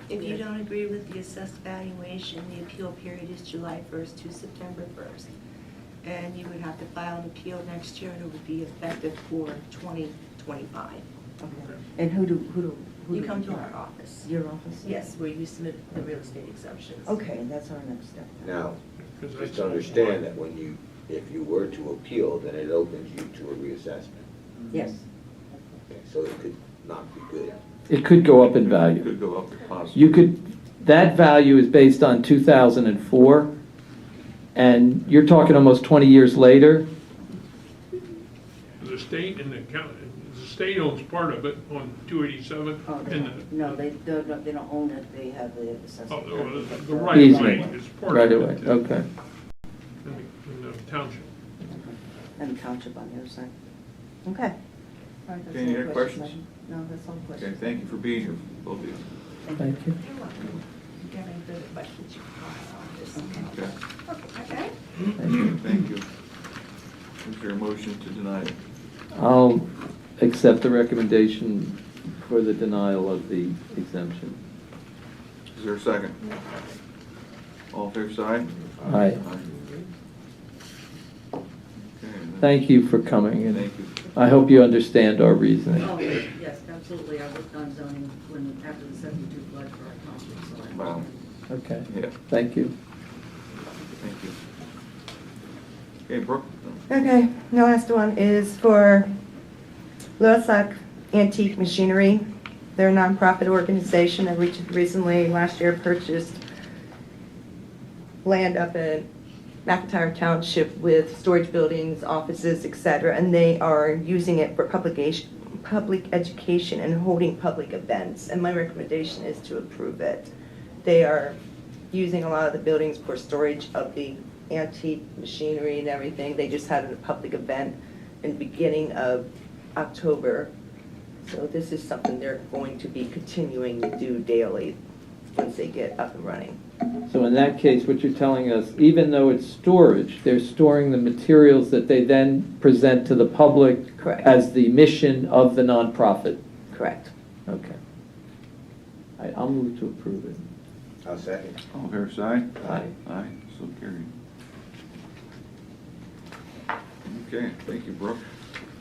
I: If you don't agree with the assessed valuation, the appeal period is July 1st to September 1st. And you would have to file an appeal next year, and it would be effective for 2025.
O: Okay. And who do
I: You come to our office.
O: Your office?
I: Yes, where you submit the real estate exemptions.
O: Okay, that's our next step.
E: Now,
F: Because
E: just
F: that's-
E: understand that if you were to appeal, then it opens you to a reassessment.
O: Yes.
E: Okay, so it could not be good.
G: It could go up in
D: It
G: value.
D: could go up possibly.
G: That value is based on 2004, and you're talking almost 20 years later.
F: The state and the county, the state owns part of it on 287.
O: Oh, no, they don't own it, they have the assessment.
F: The right of way
G: Easement.
F: is part
G: Right
F: of
G: away,
F: it.
G: okay.
F: In the township.
O: And the township on the other side. Okay. All right, that's
D: Any
O: all
D: other
O: the
D: questions?
O: No, that's all the
D: Okay,
O: questions.
D: thank you for being here, both of you.
G: Thank you.
I: You're welcome. If you have any further questions, you can call our office.
D: Okay,
I: Okay?
D: thank you. Is there a motion to deny it?
G: I'll accept the recommendation for the denial of the exemption.
D: Is there a second? All fair side?
G: Aye.
D: Okay.
G: Thank you for coming, and
D: Thank you.
G: I hope you understand our reasoning.
O: Oh, yes, absolutely. I worked on zoning after the 72 flood for our conference, so I.
D: Wow.
G: Okay,
D: Yeah,
G: thank you.
D: thank you. Okay, Brooke?
N: Okay, the last one is for Losac Antique Machinery. They're a nonprofit organization that recently, last year, purchased land up in McIntyre Township with storage buildings, offices, etc., and they are using it for public education and holding public events, and my recommendation is to approve it. They are using a lot of the buildings for storage of the antique machinery and everything. They just had a public event in the beginning of October, so this is something they're going to be continuing to do daily once they get up and running.
G: So in that case, what you're telling us, even though it's storage, they're storing the materials that they then present to the public
N: Correct.
G: as the mission of the nonprofit.
N: Correct.
G: Okay. I'll move to approve it.
E: I'll second.
D: All fair side?
G: Aye.
D: Aye, so carried. Okay, thank you, Brooke.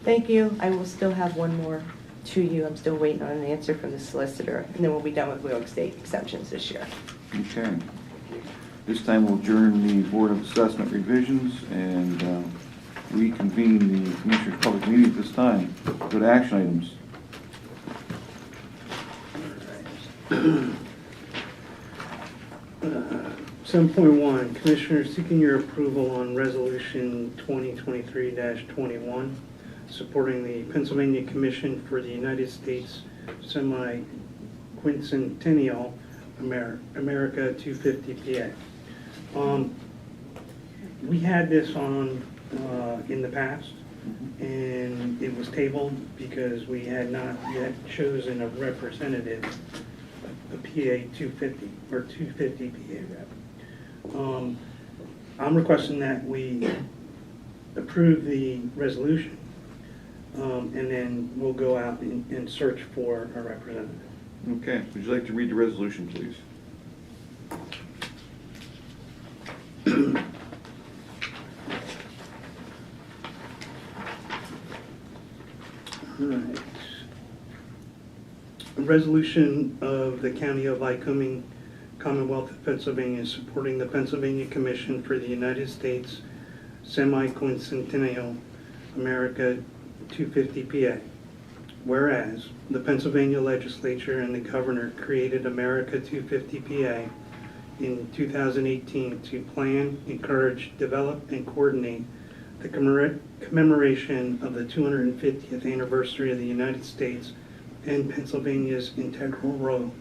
N: Thank you. I will still have one more to you. I'm still waiting on an answer from the solicitor, and then we'll be done with real estate exceptions this year.
D: Okay. This time we'll adjourn the Board of Assessment revisions and reconvene the Commissioners' public meeting at this time. Go to action items.
C: 7.1, Commissioners seeking your approval on Resolution 2023-21, supporting the Pennsylvania Commission for the United States Semi-Quincentennial America 250 PA. We had this on in the past, and it was tabled because we had not yet chosen a representative, a PA 250 or 250 PA rep. I'm requesting that we approve the resolution, and then we'll go out and search for a representative.
D: Okay, would you like to read the resolution, please?
C: All right. A resolution of the County of Lycoming, Commonwealth of Pennsylvania, supporting the Pennsylvania Commission for the United States Semi-Quincentennial America 250 PA. Whereas the Pennsylvania Legislature and the Governor created America 250 PA in 2018 to plan, encourage, develop, and coordinate the commemoration of the 250th anniversary of the United States and Pennsylvania's integral role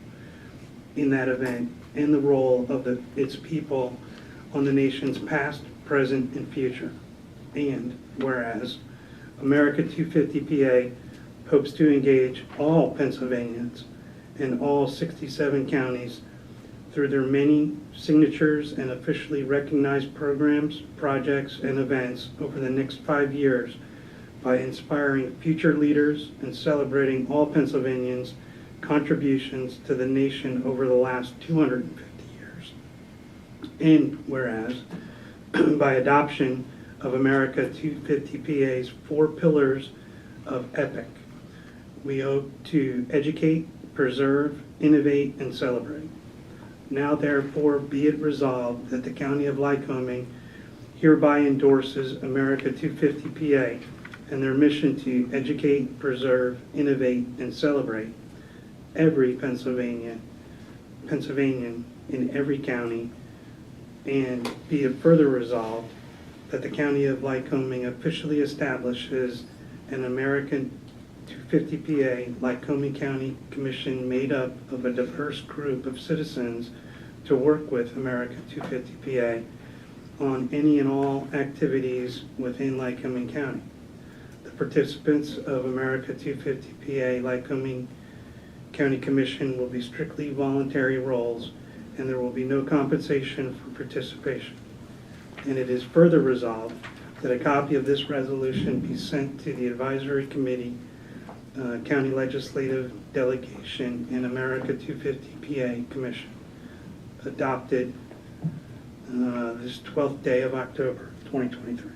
C: in that event, and the role of its people on the nation's past, present, and future. And whereas America 250 PA hopes to engage all Pennsylvanians and all 67 counties through their many signatures and officially recognized programs, projects, and events over the next 5 years by inspiring future leaders and celebrating all Pennsylvanians' contributions to the nation over the last 250 years. And whereas, by adoption of America 250 PA's 4 pillars of EPIC, we hope to educate, preserve, innovate, and celebrate. Now therefore be it resolved that the County of Lycoming hereby endorses America 250 PA and their mission to educate, preserve, innovate, and celebrate every Pennsylvanian in every county, and be it further resolved that the County of Lycoming officially establishes an American 250 PA Lycoming County Commission made up of a diverse group of citizens to work with America 250 PA on any and all activities within Lycoming County. The participants of America 250 PA Lycoming County Commission will be strictly voluntary roles, and there will be no compensation for participation. And it is further resolved that a copy of this resolution be sent to the Advisory Committee, County Legislative Delegation, and America 250 PA Commission. adopted this 12th day of October 2023.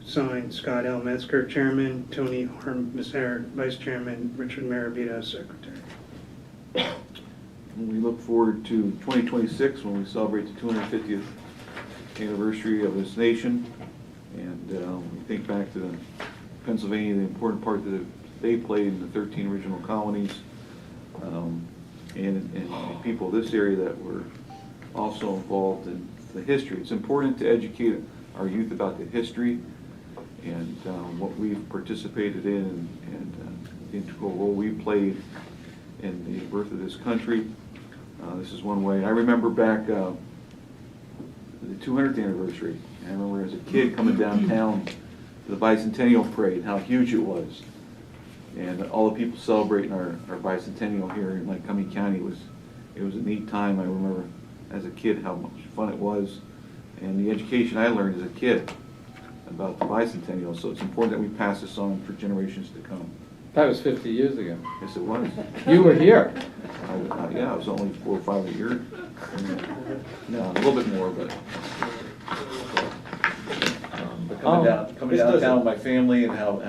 C: Signed, Scott L. Metzger, Chairman, Tony Harmsher, Vice Chairman, Richard Marabito, Secretary.
D: We look forward to 2026 when we celebrate the 250th anniversary of this nation. And we think back to Pennsylvania, the important part that they played in the 13 original colonies, and the people of this area that were also involved in the history. It's important to educate our youth about the history and what we've participated in and the integral role we played in the birth of this country. This is one way. I remember back the 200th anniversary. I remember as a kid coming downtown to the Bicentennial Parade, how huge it was. And all the people celebrating our bicentennial here in Lycoming County, it was a neat time. I remember as a kid how much fun it was, and the education I learned as a kid about the bicentennial. So it's important that we pass this on for generations to come.
G: That was 50 years ago.
D: Yes, it was.
G: You were here.
D: Yeah, I was only 4 or 5 a year. No, a little bit more, but coming downtown with my family and how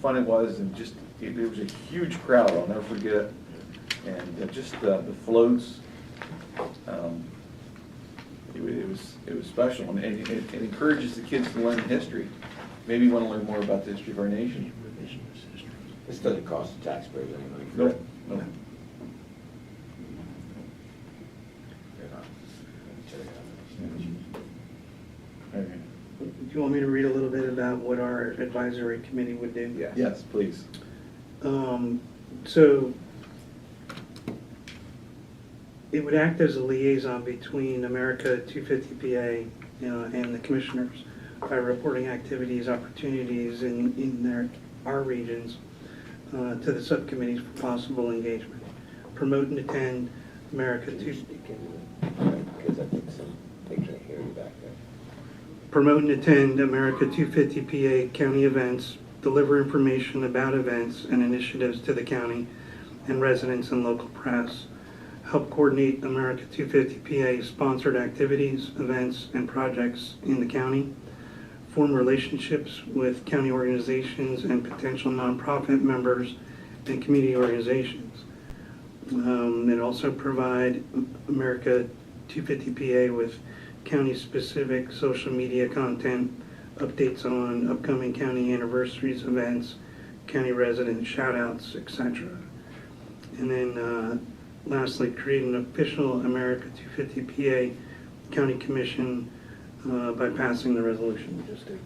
D: fun it was, and just it was a huge crowd. I'll never forget it. And just the floats. It was special, and it encourages the kids to learn history. Maybe you want to learn more about the history of our nation.
E: This doesn't cost the taxpayers any money.
D: Nope. Nope. Okay.
C: Do you want me to read a little bit about what our advisory committee would do?
D: Yes, please.
C: So it would act as a liaison between America 250 PA and the commissioners by reporting activities, opportunities in our regions to the subcommittees for possible engagement. Promote and attend America 250.
E: Because I think they can't hear you back there.
C: Promote and attend America 250 PA county events, deliver information about events and initiatives to the county and residents and local press, help coordinate America 250 PA sponsored activities, events, and projects in the county, form relationships with county organizations and potential nonprofit members and community organizations. And also provide America 250 PA with county-specific social media content, updates on upcoming county anniversaries, events, county resident shout-outs, etc. And then lastly, create an official America 250 PA county commission by passing the resolution we just did.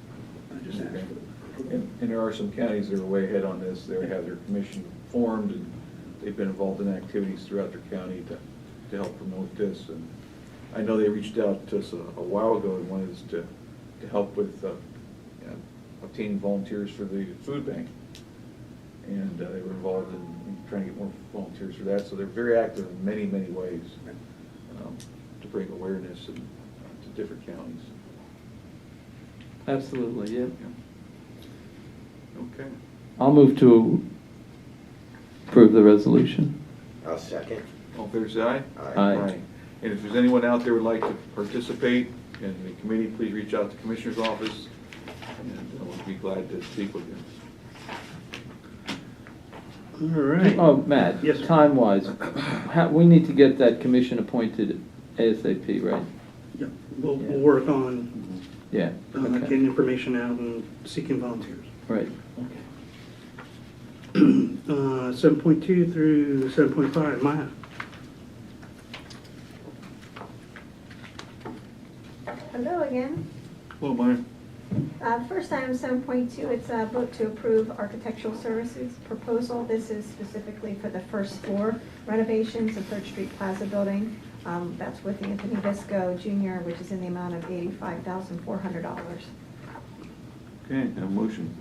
C: I just asked for it.
D: And there are some counties that are way ahead on this. They have their commission formed, and they've been involved in activities throughout their county to help promote this. And I know they reached out to us a while ago and wanted us to help with obtaining volunteers for the food bank. And they were involved in trying to get more volunteers for that. So they're very active in many, many ways to bring awareness to different counties.
G: Absolutely, yeah.
D: Okay.
G: I'll move to approve the resolution.
E: I'll second.
D: All fair side?
G: Aye.
D: And if there's anyone out there who would like to participate in the committee, please reach out to the Commissioner's office, and we'll be glad to speak with you.
C: All right.
G: Oh, Matt,
C: Yes, sir.
G: time-wise, we need to get that commission appointed ASAP, right?
C: Yeah, we'll work on
G: Yeah, okay,
C: getting information out and seeking volunteers.
G: right.
C: 7.2 through 7.5, Maya.
B: Hello again.
D: Hello, Maya.
B: First item, 7.2, it's a vote to approve architectural services proposal. This is specifically for the first floor renovations of 3rd Street Plaza building. That's with Anthony Visco Jr., which is in the amount of $85,400.
D: Okay, have a motion.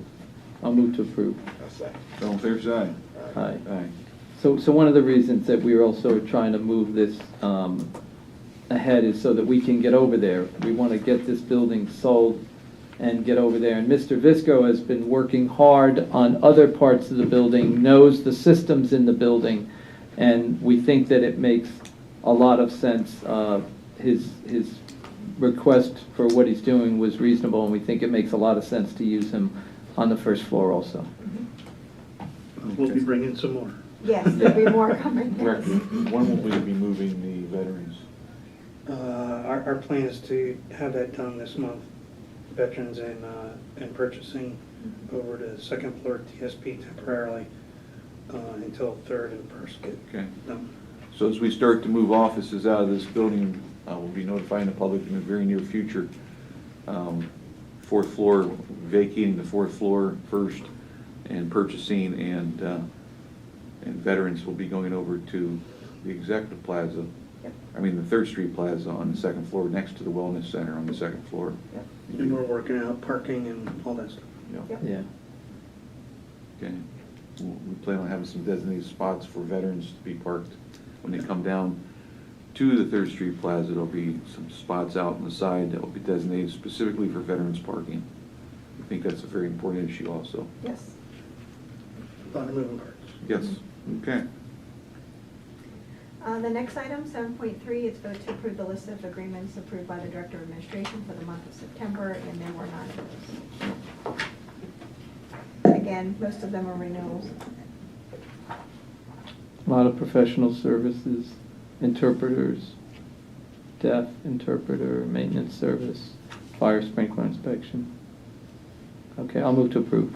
G: I'll move to approve.
E: I'll second.
D: All in fair side?
G: Aye.
D: Aye.
G: So one of the reasons that we are also trying to move this ahead is so that we can get over there. We want to get this building sold and get over there. And Mr. Visco has been working hard on other parts of the building, knows the systems in the building, and we think that it makes a a lot of sense. His request for what he's doing was reasonable, and we think it makes a lot of sense to use him on the first floor also.
C: We'll be bringing some more.
B: Yes, there'll be more coming.
D: Rick,
B: Yes.
D: when will we be moving the veterans?
C: Our plan is to have that done this month. Veterans and purchasing over to the second floor TSP temporarily until third and first get
D: Okay.
C: done.
D: So as we start to move offices out of this building, we'll be notifying the public in the very near future. Fourth floor, vacating the fourth floor first, and purchasing and veterans will be going over to the Executive Plaza.
B: Yep.
D: I mean, the Third Street Plaza on the second floor, next to the Wellness Center on the second floor.
C: And we're working out parking and all that stuff.
B: Yep.
G: Yeah.
D: Okay. We plan on having some designated spots for veterans to be parked when they come down to the Third Street Plaza. There'll be some spots out on the side that will be designated specifically for veterans parking. I think that's a very important issue also.
B: Yes.
C: A lot of moving parts.
D: Yes, okay.
B: The next item, 7.3, is vote to approve the list of agreements approved by the Director of Administration for the month of September, and there were 9 of those. Again, most of them are renewals.
G: A lot of professional services, interpreters, deaf interpreter, maintenance service, fire sprinkler inspection. Okay, I'll move to approve.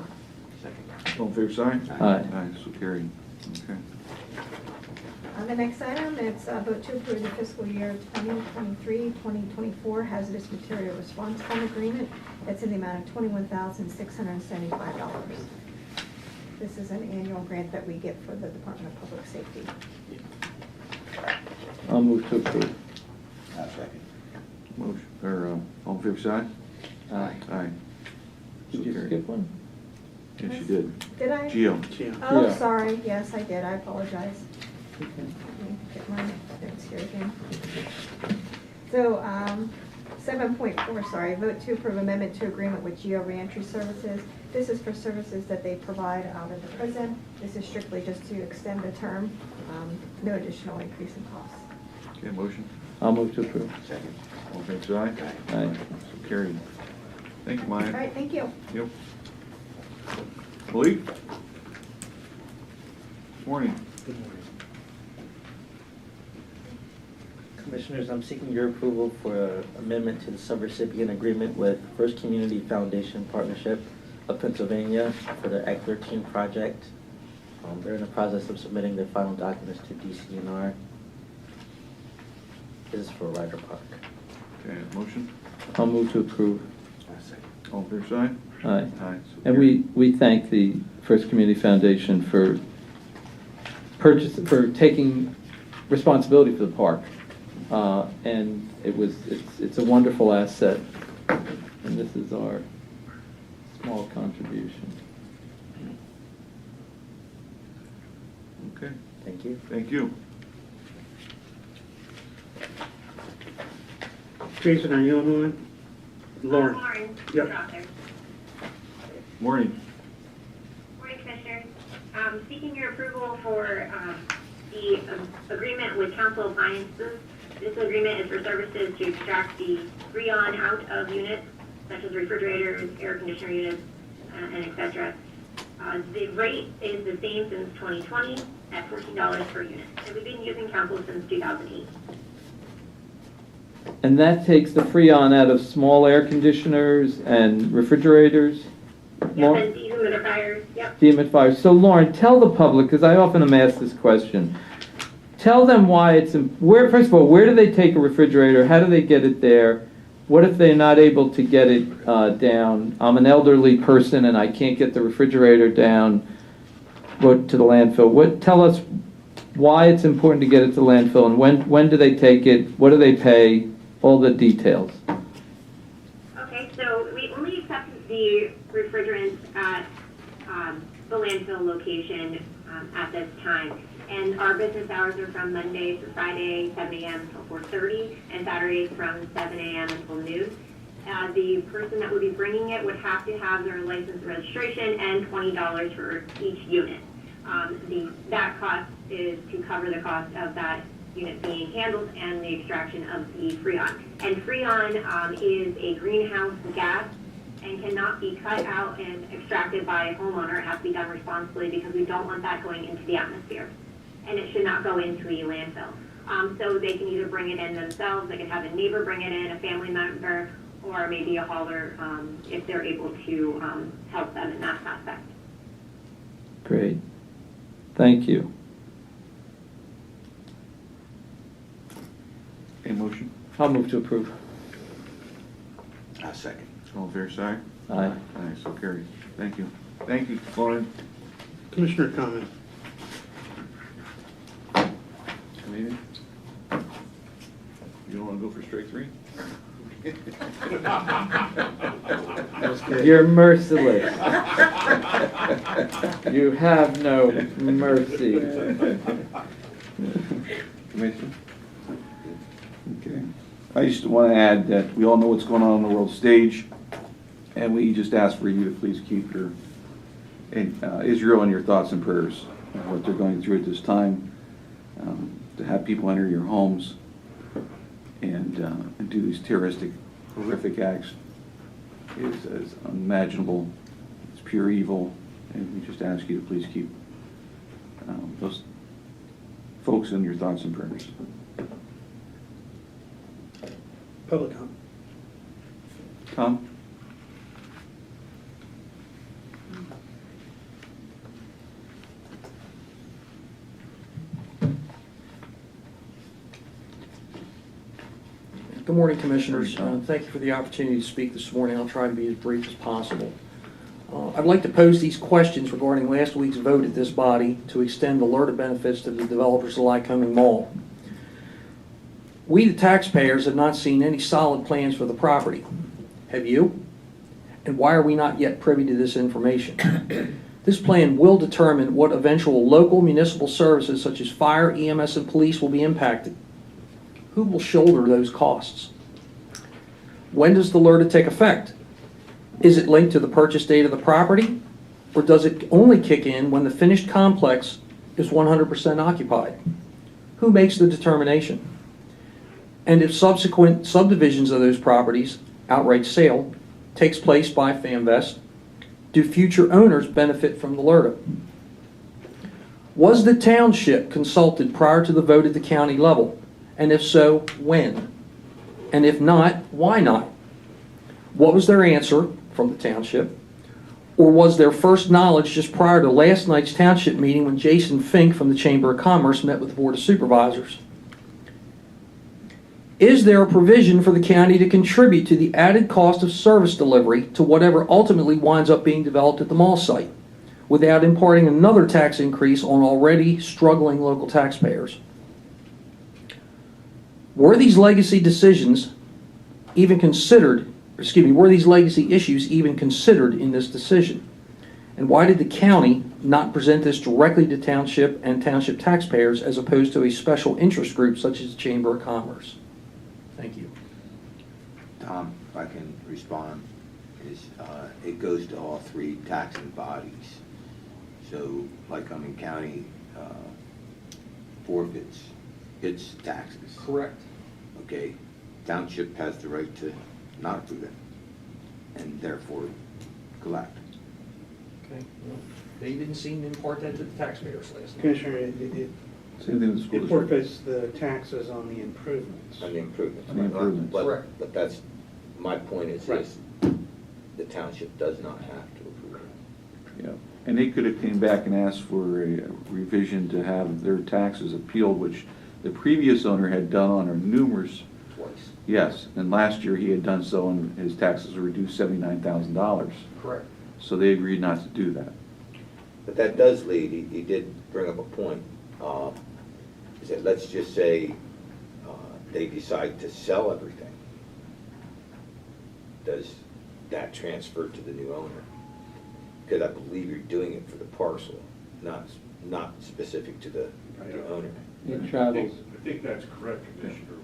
D: All in favor, side?
G: Aye.
D: Aye, so carried. Okay.
B: The next item, it's vote to approve the fiscal year 2023-2024 hazardous material response fund agreement. That's in the amount of $21,675. This is an annual grant that we get for the Department of Public Safety.
G: I'll move to approve.
E: Second.
D: Motion, or, all in favor, side?
G: Aye.
D: Aye.
G: Did
D: So
G: you
D: carried.
G: skip one?
D: Yes, you did.
B: Did I?
D: Geo.
B: Oh,
G: Yeah.
B: sorry. Yes, I did. I apologize.
G: Okay.
B: Let me get my notes here again. So, 7.4, sorry, vote to approve amendment to agreement with Geo Reentry Services. This is for services that they provide out of the prison. This is strictly just to extend the term, no additional increase in costs.
D: Okay, motion.
G: I'll move to approve.
E: Second.
D: All in favor, side?
G: Aye.
D: So carried. Thank you, Maya.
B: All right, thank you.
D: Yep. Malik? Morning.
P: Good morning. Commissioners, I'm seeking your approval for amendment to the subrecipient agreement with First Community Foundation Partnership of Pennsylvania for the Act 13 project. They're in the process of submitting their final documents to DCNR. This is for Ryder Park.
D: Okay, motion.
G: I'll move to approve.
D: All in favor, side?
G: Aye.
D: Aye. So
G: And
D: carried.
G: we thank the First Community Foundation for taking responsibility for the park. And it's a wonderful asset. And this is our small contribution.
D: Okay,
P: Thank you.
D: thank you.
C: Jason, are you on the line? Lauren?
Q: Lauren,
C: Yep.
Q: you're out there.
D: Morning.
Q: Morning, Commissioner. Seeking your approval for the agreement with Council Appliances. This agreement is for services to extract the Freon out of units, such as refrigerators, air conditioner units, and et cetera. The rate is the same since 2020 at $14 per unit. And we've been using Council since 2008.
G: And that takes the Freon out of small air conditioners and refrigerators?
Q: Yep,
G: Lauren?
Q: and dehumidifiers, yep.
G: Dehumidifiers. So Lauren, tell the public, because I often am asked this question, tell them why it's, first of all, where do they take a refrigerator? How do they get it there? What if they're not able to get it down? I'm an elderly person and I can't get the refrigerator down to the landfill. Tell us why it's important to get it to landfill, and when do they take it? What do they pay? All the details.
Q: Okay, so we only accept the refrigerants at the landfill location at this time. And our business hours are from Monday through Friday, 7 a.m. until 4:30, and Saturdays from 7 a.m. until noon. The person that would be bringing it would have to have their license and registration and $20 for each unit. That cost is to cover the cost of that unit being handled and the extraction of the Freon. And Freon is a greenhouse gas and cannot be cut out and extracted by a homeowner. It has to be done responsibly because we don't want that going into the atmosphere. And it should not go into a landfill. So they can either bring it in themselves, they can have a neighbor bring it in, a family member, or maybe a hauler if they're able to help them in that aspect.
G: Great. Thank you.
D: A motion?
G: I'll move to approve.
E: A second.
D: All fair side?
G: Aye.
D: Aye, so carried. Thank you. Thank you, Lauren.
C: Commissioner comment.
D: Anything? You don't want to go for straight three?
G: You're merciless. You have no mercy.
D: Commissioner? Okay. I just want to add that we all know what's going on the world stage, and we just ask for you to please keep your Israel in your thoughts and prayers, what they're going through at this time. To have people enter your homes and do these terroristic, horrific acts is unimaginable. It's pure evil, and we just ask you to please keep those folks in your thoughts and prayers.
C: Public comment.
D: Tom?
R: Good morning, Commissioners. Thank you for the opportunity to speak this morning. I'll try to be as brief as possible. I'd like to pose these questions regarding last week's vote at this body to extend the LRTA benefits to the developers of Lycoming Mall. We, the taxpayers, have not seen any solid plans for the property. Have you? And why are we not yet privy to this information? This plan will determine what eventual local municipal services such as fire, EMS, and police will be impacted. Who will shoulder those costs? When does the LRTA take effect? Is it linked to the purchase date of the property? Or does it only kick in when the finished complex is 100% occupied? Who makes the determination? And if subsequent subdivisions of those properties, outright sale, takes place by FAMVest, do future owners benefit from the LRTA? Was the township consulted prior to the vote at the county level? And if so, when? And if not, why not? What was their answer from the township? Or was their first knowledge just prior to last night's township meeting when Jason Fink from the Chamber of Commerce met with the Board of Supervisors? Is there a provision for the county to contribute to the added cost of service delivery to whatever ultimately winds up being developed at the mall site without imparting another tax increase on already struggling local taxpayers? Were these legacy decisions even considered, were these legacy issues even considered in this decision? And why did the county not present this directly to township and township taxpayers as opposed to a special interest group such as the Chamber of Commerce? Thank you.
E: Tom, if I can respond, it goes to all three taxing bodies. So Lycoming County forfeits its taxes.
R: Correct.
E: Okay, township has the right to not approve it and therefore collect.
R: Okay. Well, they didn't seem to impart that to the taxpayers last night.
C: Commissioner,
D: Same thing with the school
C: it
D: district.
C: forfeits the taxes on the improvements.
E: On the improvements.
D: On the improvements.
E: But that's, my point is this, the township does not have to approve it.
D: Yeah, and they could have came back and asked for a revision to have their taxes appealed, which the previous owner had done on her numerous.
E: Twice.
D: Yes, and last year he had done so and his taxes were reduced $79,000.
R: Correct.
D: So they agreed not to do that.
E: But that does lead, he did bring up a point, is that let's just say they decide to sell everything. Does that transfer to the new owner? Because I believe you're doing it for the parcel, not specific to the owner.
G: It travels.
F: I think that's correct, Commissioner.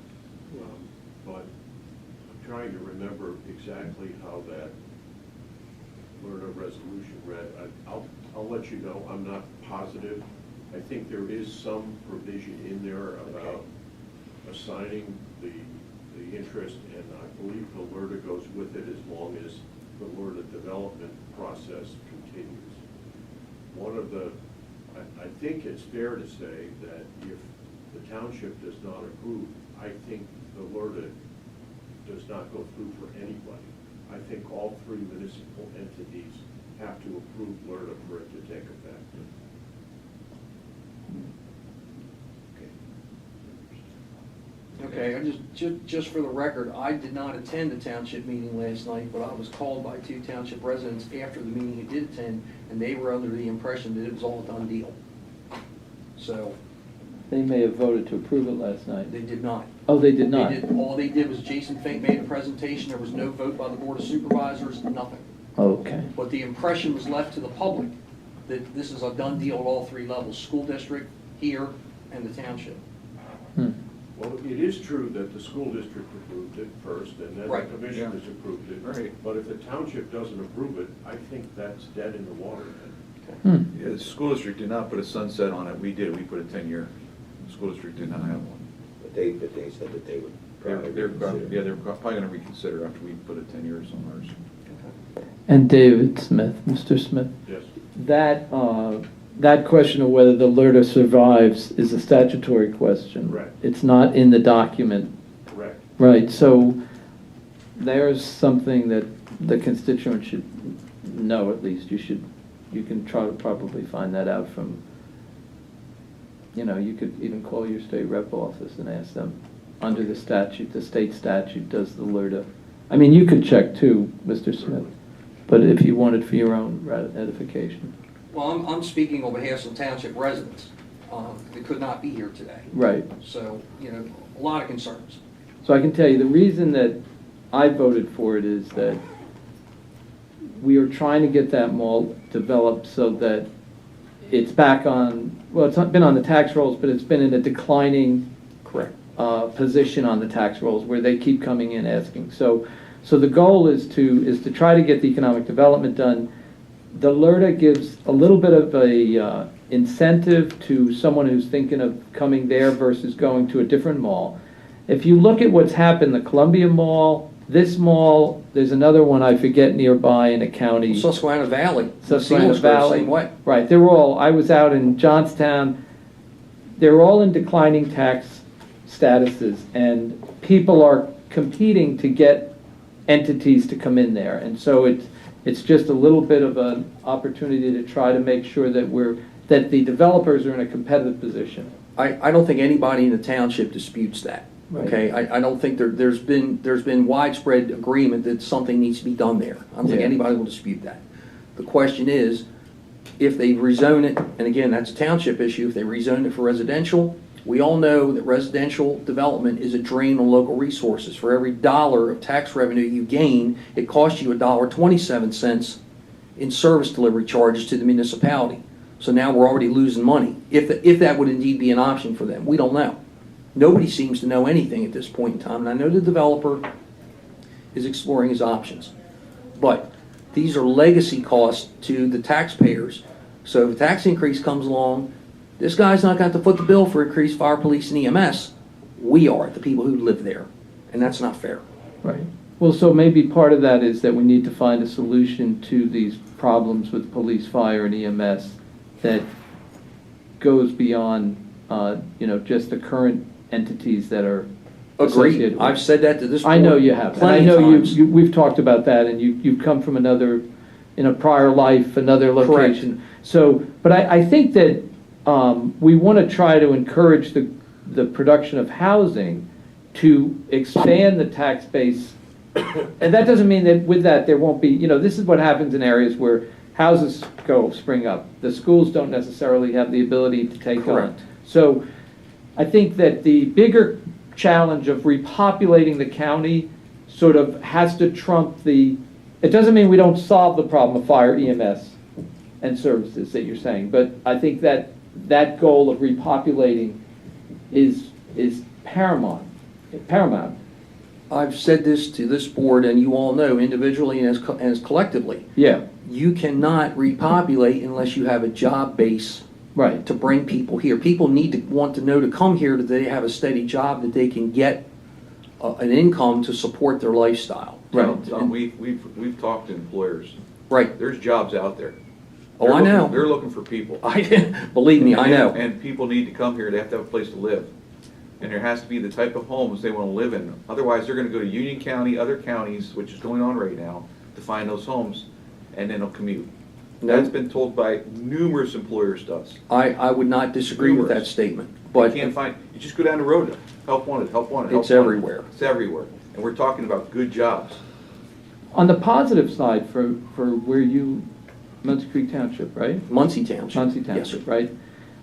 F: But I'm trying to remember exactly how that LRTA resolution read. I'll let you know. I'm not positive. I think there is some provision in there about assigning the interest, and I believe the LRTA goes with it as long as the LRTA development process continues. One of the, I think it's fair to say that if the township does not approve, I think the LRTA does not go through for anybody. I think all three municipal entities have to approve LRTA for it to take effect.
R: Okay, just for the record, I did not attend the township meeting last night, but I was called by 2 township residents after the meeting who did attend, and they were under the impression that it was all a done deal. So.
G: They may have voted to approve it last night.
R: They did not.
G: Oh, they did not?
R: All they did was Jason Fink made a presentation, there was no vote by the Board of Supervisors, nothing.
G: Okay.
R: But the impression was left to the public that this is a done deal at all 3 levels, school district, here, and the township.
F: Well, it is true that the school district approved it first, and then
R: Right.
F: the commissioners approved it.
D: Right.
F: But if the township doesn't approve it, I think that's dead in the water
D: Yeah, the school district did not put a sunset on it. We did. We put a 10-year. The school district did not have one.
E: But they said that they would probably
D: They're
E: reconsider.
D: they're probably going to reconsider after we put a 10 years on ours.
G: And David Smith, Mr. Smith,
F: Yes.
G: that question of whether the LRTA survives is a statutory question.
F: Correct.
G: It's not in the document.
F: Correct.
G: Right, so there's something that the constituent should know at least. You can try to probably find that out from, you could even call your state rep office and ask them, under the statute, the state statute, does the LRTA, I mean, you could check too, Mr. Smith, but if you wanted for your own edification.
R: Well, I'm speaking on behalf of township residents that could not be here today.
G: Right.
R: So, a lot of concerns.
G: So I can tell you, the reason that I voted for it is that we are trying to get that mall developed so that it's back on, well, it's not been on the tax rolls, but it's been in a declining position on the tax rolls where they keep coming in asking. So the goal is to try to get the economic development done. The LRTA gives a little bit of a incentive to someone who's thinking of coming there versus going to a different mall. If you look at what's happened, the Columbia Mall, this mall, there's another one I forget nearby in a county.
R: Susquehanna Valley.
G: Susquehanna Valley.
R: Same way.
G: Right, they were all, I was out in Johnstown, they're all in declining tax statuses, and people are competing to get entities to come in there. And so it's just a little bit of an opportunity to try to make sure that the developers are in a competitive position.
R: I don't think anybody in the township disputes that.
G: Right.
R: Okay, I don't think there's been widespread agreement that something needs to be done there. I don't think
G: Yeah.
R: anybody will dispute that. The question is, if they rezone it, and again, that's a township issue, if they rezone it for residential, we all know that residential development is a drain on local resources. For every dollar of tax revenue you gain, it costs you $1.27 in service delivery charges to the municipality. So now we're already losing money, if that would indeed be an option for them. We don't know. Nobody seems to know anything at this point in time, and I know the developer is exploring his options. But these are legacy costs to the taxpayers. So if a tax increase comes along, this guy's not got to foot the bill for increased fire, police, and EMS. We are, the people who live there, and that's not fair.
G: Right. Well, so maybe part of that is that we need to find a solution to these problems with police, fire, and EMS that goes beyond, just the current entities that are associated
R: Agreed.
G: with.
R: I've said that to this board.
G: I know you have. And I
R: plenty
G: know
R: of times.
G: we've talked about that, and you've come from in a prior life, another location. So, but I think that we want to try to encourage the production of housing to expand the tax base. And that doesn't mean that with that there won't be, this is what happens in areas where houses spring up. The schools don't necessarily have the ability to take on. So I think that the bigger challenge of repopulating the county sort of has to trump it doesn't mean we don't solve the problem of fire, EMS, and services that you're saying, but I think that goal of repopulating is paramount.
R: I've said this to this board, and you all know, individually and as collectively.
G: Yeah.
R: You cannot repopulate unless you have a job base Right, to bring people here. People need to want to know to come here that they have a steady job, that they can get an income to support their lifestyle.
D: Tom, we've talked to employers.
R: Right.
D: There's jobs out there.
R: Oh, I know.
D: They're looking for people.
R: Believe me, I know.
D: And people need to come here. They have to have a place to live. And there has to be the type of homes they want to live in. Otherwise, they're going to go to Union County, other counties, which is going on right now, to find those homes, and then they'll commute.
R: No.
D: That's been told by numerous employers to us.
R: I would not disagree with that statement, but
D: You can't find, you just go down the road, help wanted, help wanted, help
R: it's
D: wanted.
R: everywhere.
D: It's everywhere. And we're talking about good jobs.
G: On the positive side, for where you, Muncie Creek Township, right?
R: Muncie Township.
G: Muncie Township, right?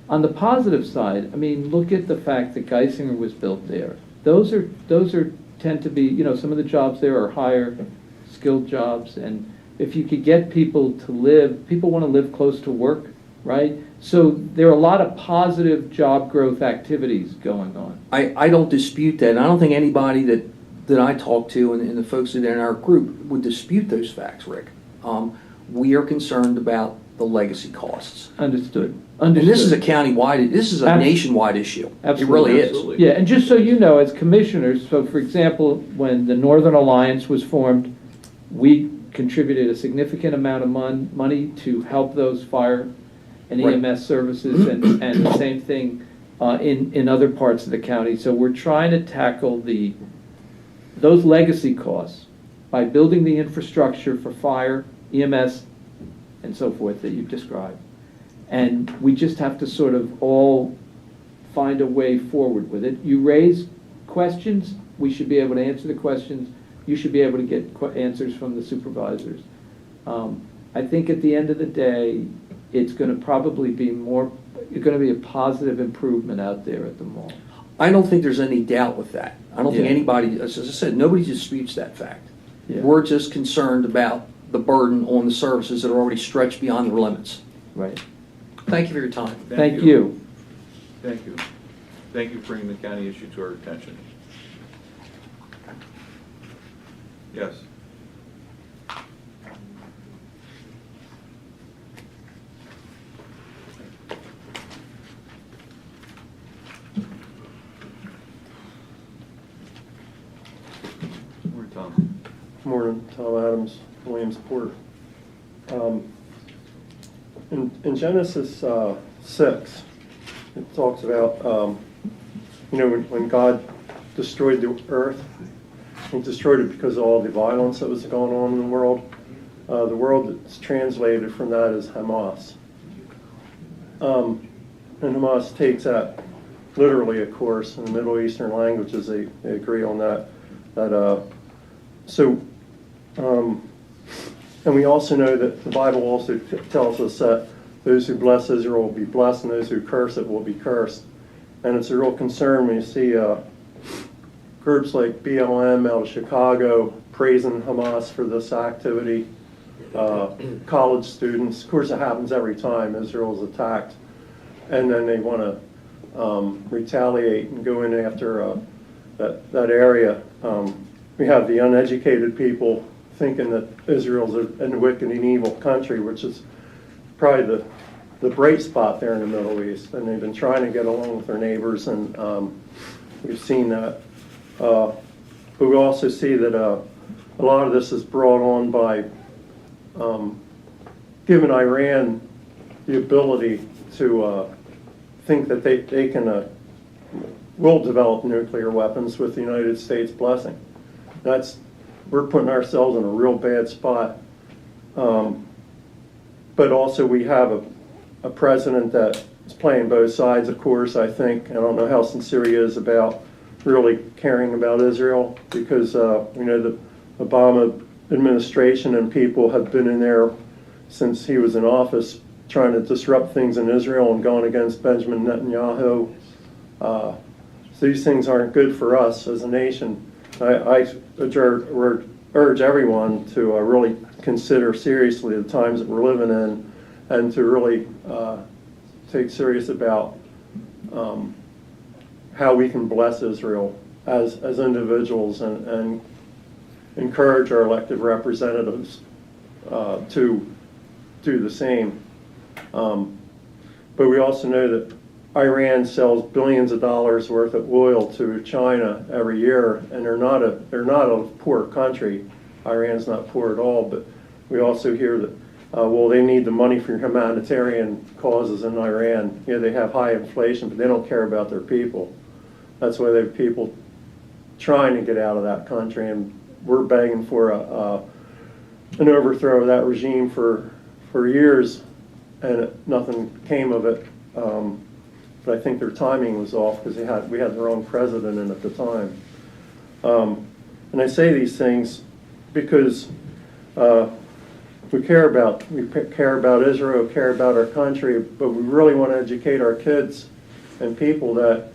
G: On the positive side, I mean, look at the fact that Geisinger was built there. Those are tend to be, you know, some of the jobs there are higher skilled jobs, and if you could get people to live, people want to live close to work, right? So there are a lot of positive job growth activities going on.
R: I don't dispute that, and I don't think anybody that I talk to and the folks that are in our group would dispute those facts, Rick. We are concerned about the legacy costs.
G: Understood.
R: And this is a countywide, this is a nationwide issue.
G: Absolutely.
R: It really is.
D: Absolutely.
G: Yeah, and just so you know, as commissioners, so for example, when the Northern Alliance was formed, we contributed a significant amount of money to help those fire and
R: Right.
G: EMS services, and the same thing in other parts of the county. So we're trying to tackle those legacy costs by building the infrastructure for fire, EMS, and so forth that you've described. And we just have to sort of all find a way forward with it. You raise questions, we should be able to answer the questions. You should be able to get answers from the supervisors. I think at the end of the day, it's going to probably be it's going to be a positive improvement out there at the mall.
R: I don't think there's any doubt with that. I don't think
G: Yeah.
R: anybody, as I said, nobody disputes that fact.
G: Yeah.
R: We're just concerned about the burden on the services that are already stretched beyond their limits.
G: Right.
R: Thank you for your time.
G: Thank you.
D: Thank you. Thank you for bringing the county issue to our attention. Yes. Morning, Tom.
S: Morning, Tom Adams, Williamsport. In Genesis 6, it talks about, when God destroyed the earth, he destroyed it because of all the violence that was going on in the world. The word that's translated from that is Hamas. And Hamas takes that literally, of course. In the Middle Eastern languages, they agree on that. And we also know that the Bible also tells us that those who bless Israel will be blessed, and those who curse it will be cursed. And it's a real concern when you see groups like BLM out of Chicago praising Hamas for this activity. College students, of course it happens every time Israel is attacked, and then they want to retaliate and go in after that area. We have the uneducated people thinking that Israel's a wicked and evil country, which is probably the bright spot there in the Middle East. And they've been trying to get along with their neighbors, and we've seen that. But we also see that a lot of this is brought on by giving Iran the ability to think that they can will develop nuclear weapons with the United States blessing. We're putting ourselves in a real bad spot. But also we have a president that is playing both sides, of course, I think. I don't know how sincere he is about really caring about Israel, because we know the Obama administration and people have been in there since he was in office trying to disrupt things in Israel and going against Benjamin Netanyahu. So these things aren't good for us as a nation. I urge everyone to really consider seriously the times that we're living in, and to really take serious about how we can bless Israel as individuals, and encourage our elected representatives to do the same. But we also know that Iran sells billions of dollars worth of oil to China every year, and they're not a poor country. Iran's not poor at all, but we also hear that, well, they need the money for humanitarian causes in Iran. You know, they have high inflation, but they don't care about their people. That's why they have people trying to get out of that country, and we're begging for an overthrow of that regime for years, and nothing came of it. But I think their timing was off because we had the wrong president in at the time. And I say these things because we care about Israel, care about our country, but we really want to educate our kids and people that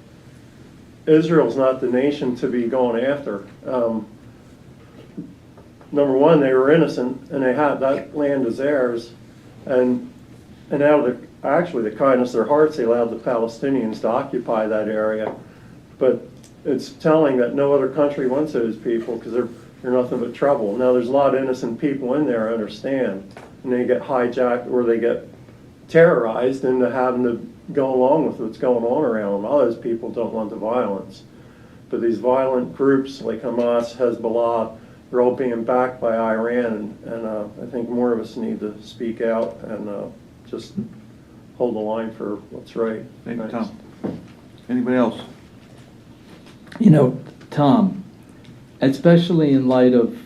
S: Israel's not the nation to be going after. Number one, they were innocent, and that land is theirs, and out of the kindness of their hearts, they allowed the Palestinians to occupy that area. But it's telling that no other country wants those people because they're nothing but trouble. Now, there's a lot of innocent people in there, I understand, and they get hijacked or they get terrorized into having to go along with what's going on around them. All those people don't want the violence. But these violent groups like Hamas, Hezbollah, they're all being backed by Iran, and I think more of us need to speak out and just hold the line for what's right.
D: Thank you, Tom. Anybody else?
G: You know, Tom, especially in light of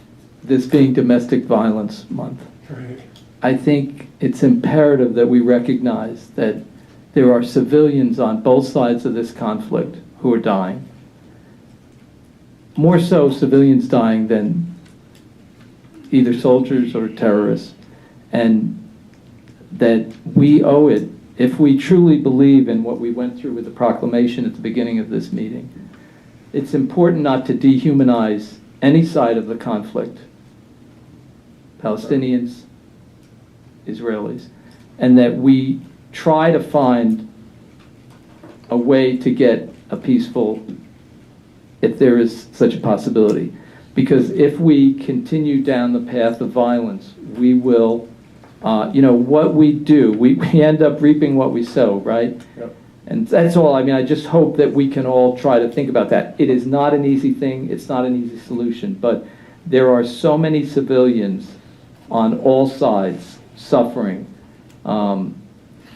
G: this being Domestic Violence Month,
S: Right.
G: I think it's imperative that we recognize that there are civilians on both sides of this conflict who are dying. More so civilians dying than either soldiers or terrorists. And that we owe it, if we truly believe in what we went through with the proclamation at the beginning of this meeting, it's important not to dehumanize any side of the conflict, Palestinians, Israelis, and that we try to find a way to get a peaceful, if there is such a possibility. Because if we continue down the path of violence, we will, what we do, we end up reaping what we sow, right?
S: Yep.
G: And that's all. I mean, I just hope that we can all try to think about that. It is not an easy thing. It's not an easy solution. But there are so many civilians on all sides suffering. And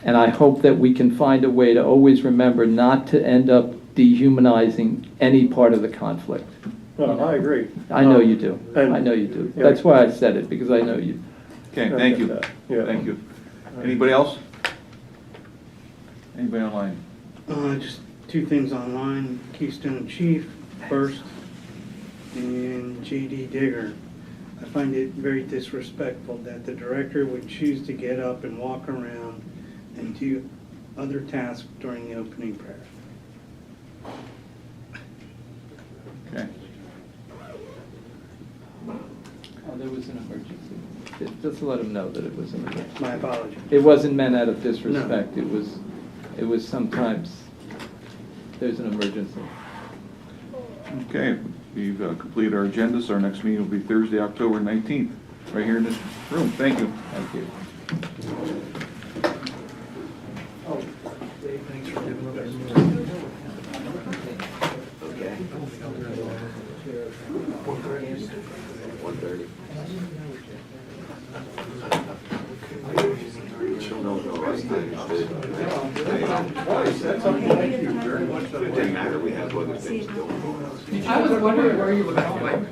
G: I hope that we can find a way to always remember not to end up dehumanizing any part of the conflict.
S: No, I agree.
G: I know you do.
S: And-
G: I know you do.
S: Yeah.
G: That's why I said it, because I know you.
D: Okay, thank you.
S: Yeah.
D: Thank you. Anybody else? Anybody online?
C: Just two things online, Keystone Chief first, and J.D. Digger. I find it very disrespectful that the director would choose to get up and walk around and do other tasks during the opening prayer.
D: Okay.
G: Oh, there was an emergency. Just let him know that it was an emergency.
C: My apology.
G: It wasn't meant out of disrespect. It was sometimes there's an emergency.
D: Okay, we've completed our agenda, so our next meeting will be Thursday, October 19th, right here in this room. Thank you.
G: Thank you.
C: Oh, Dave, thanks for giving us.
E: Okay. 1:30. No, I understood. It didn't matter, we have other things going on.
L: I was wondering where you were going.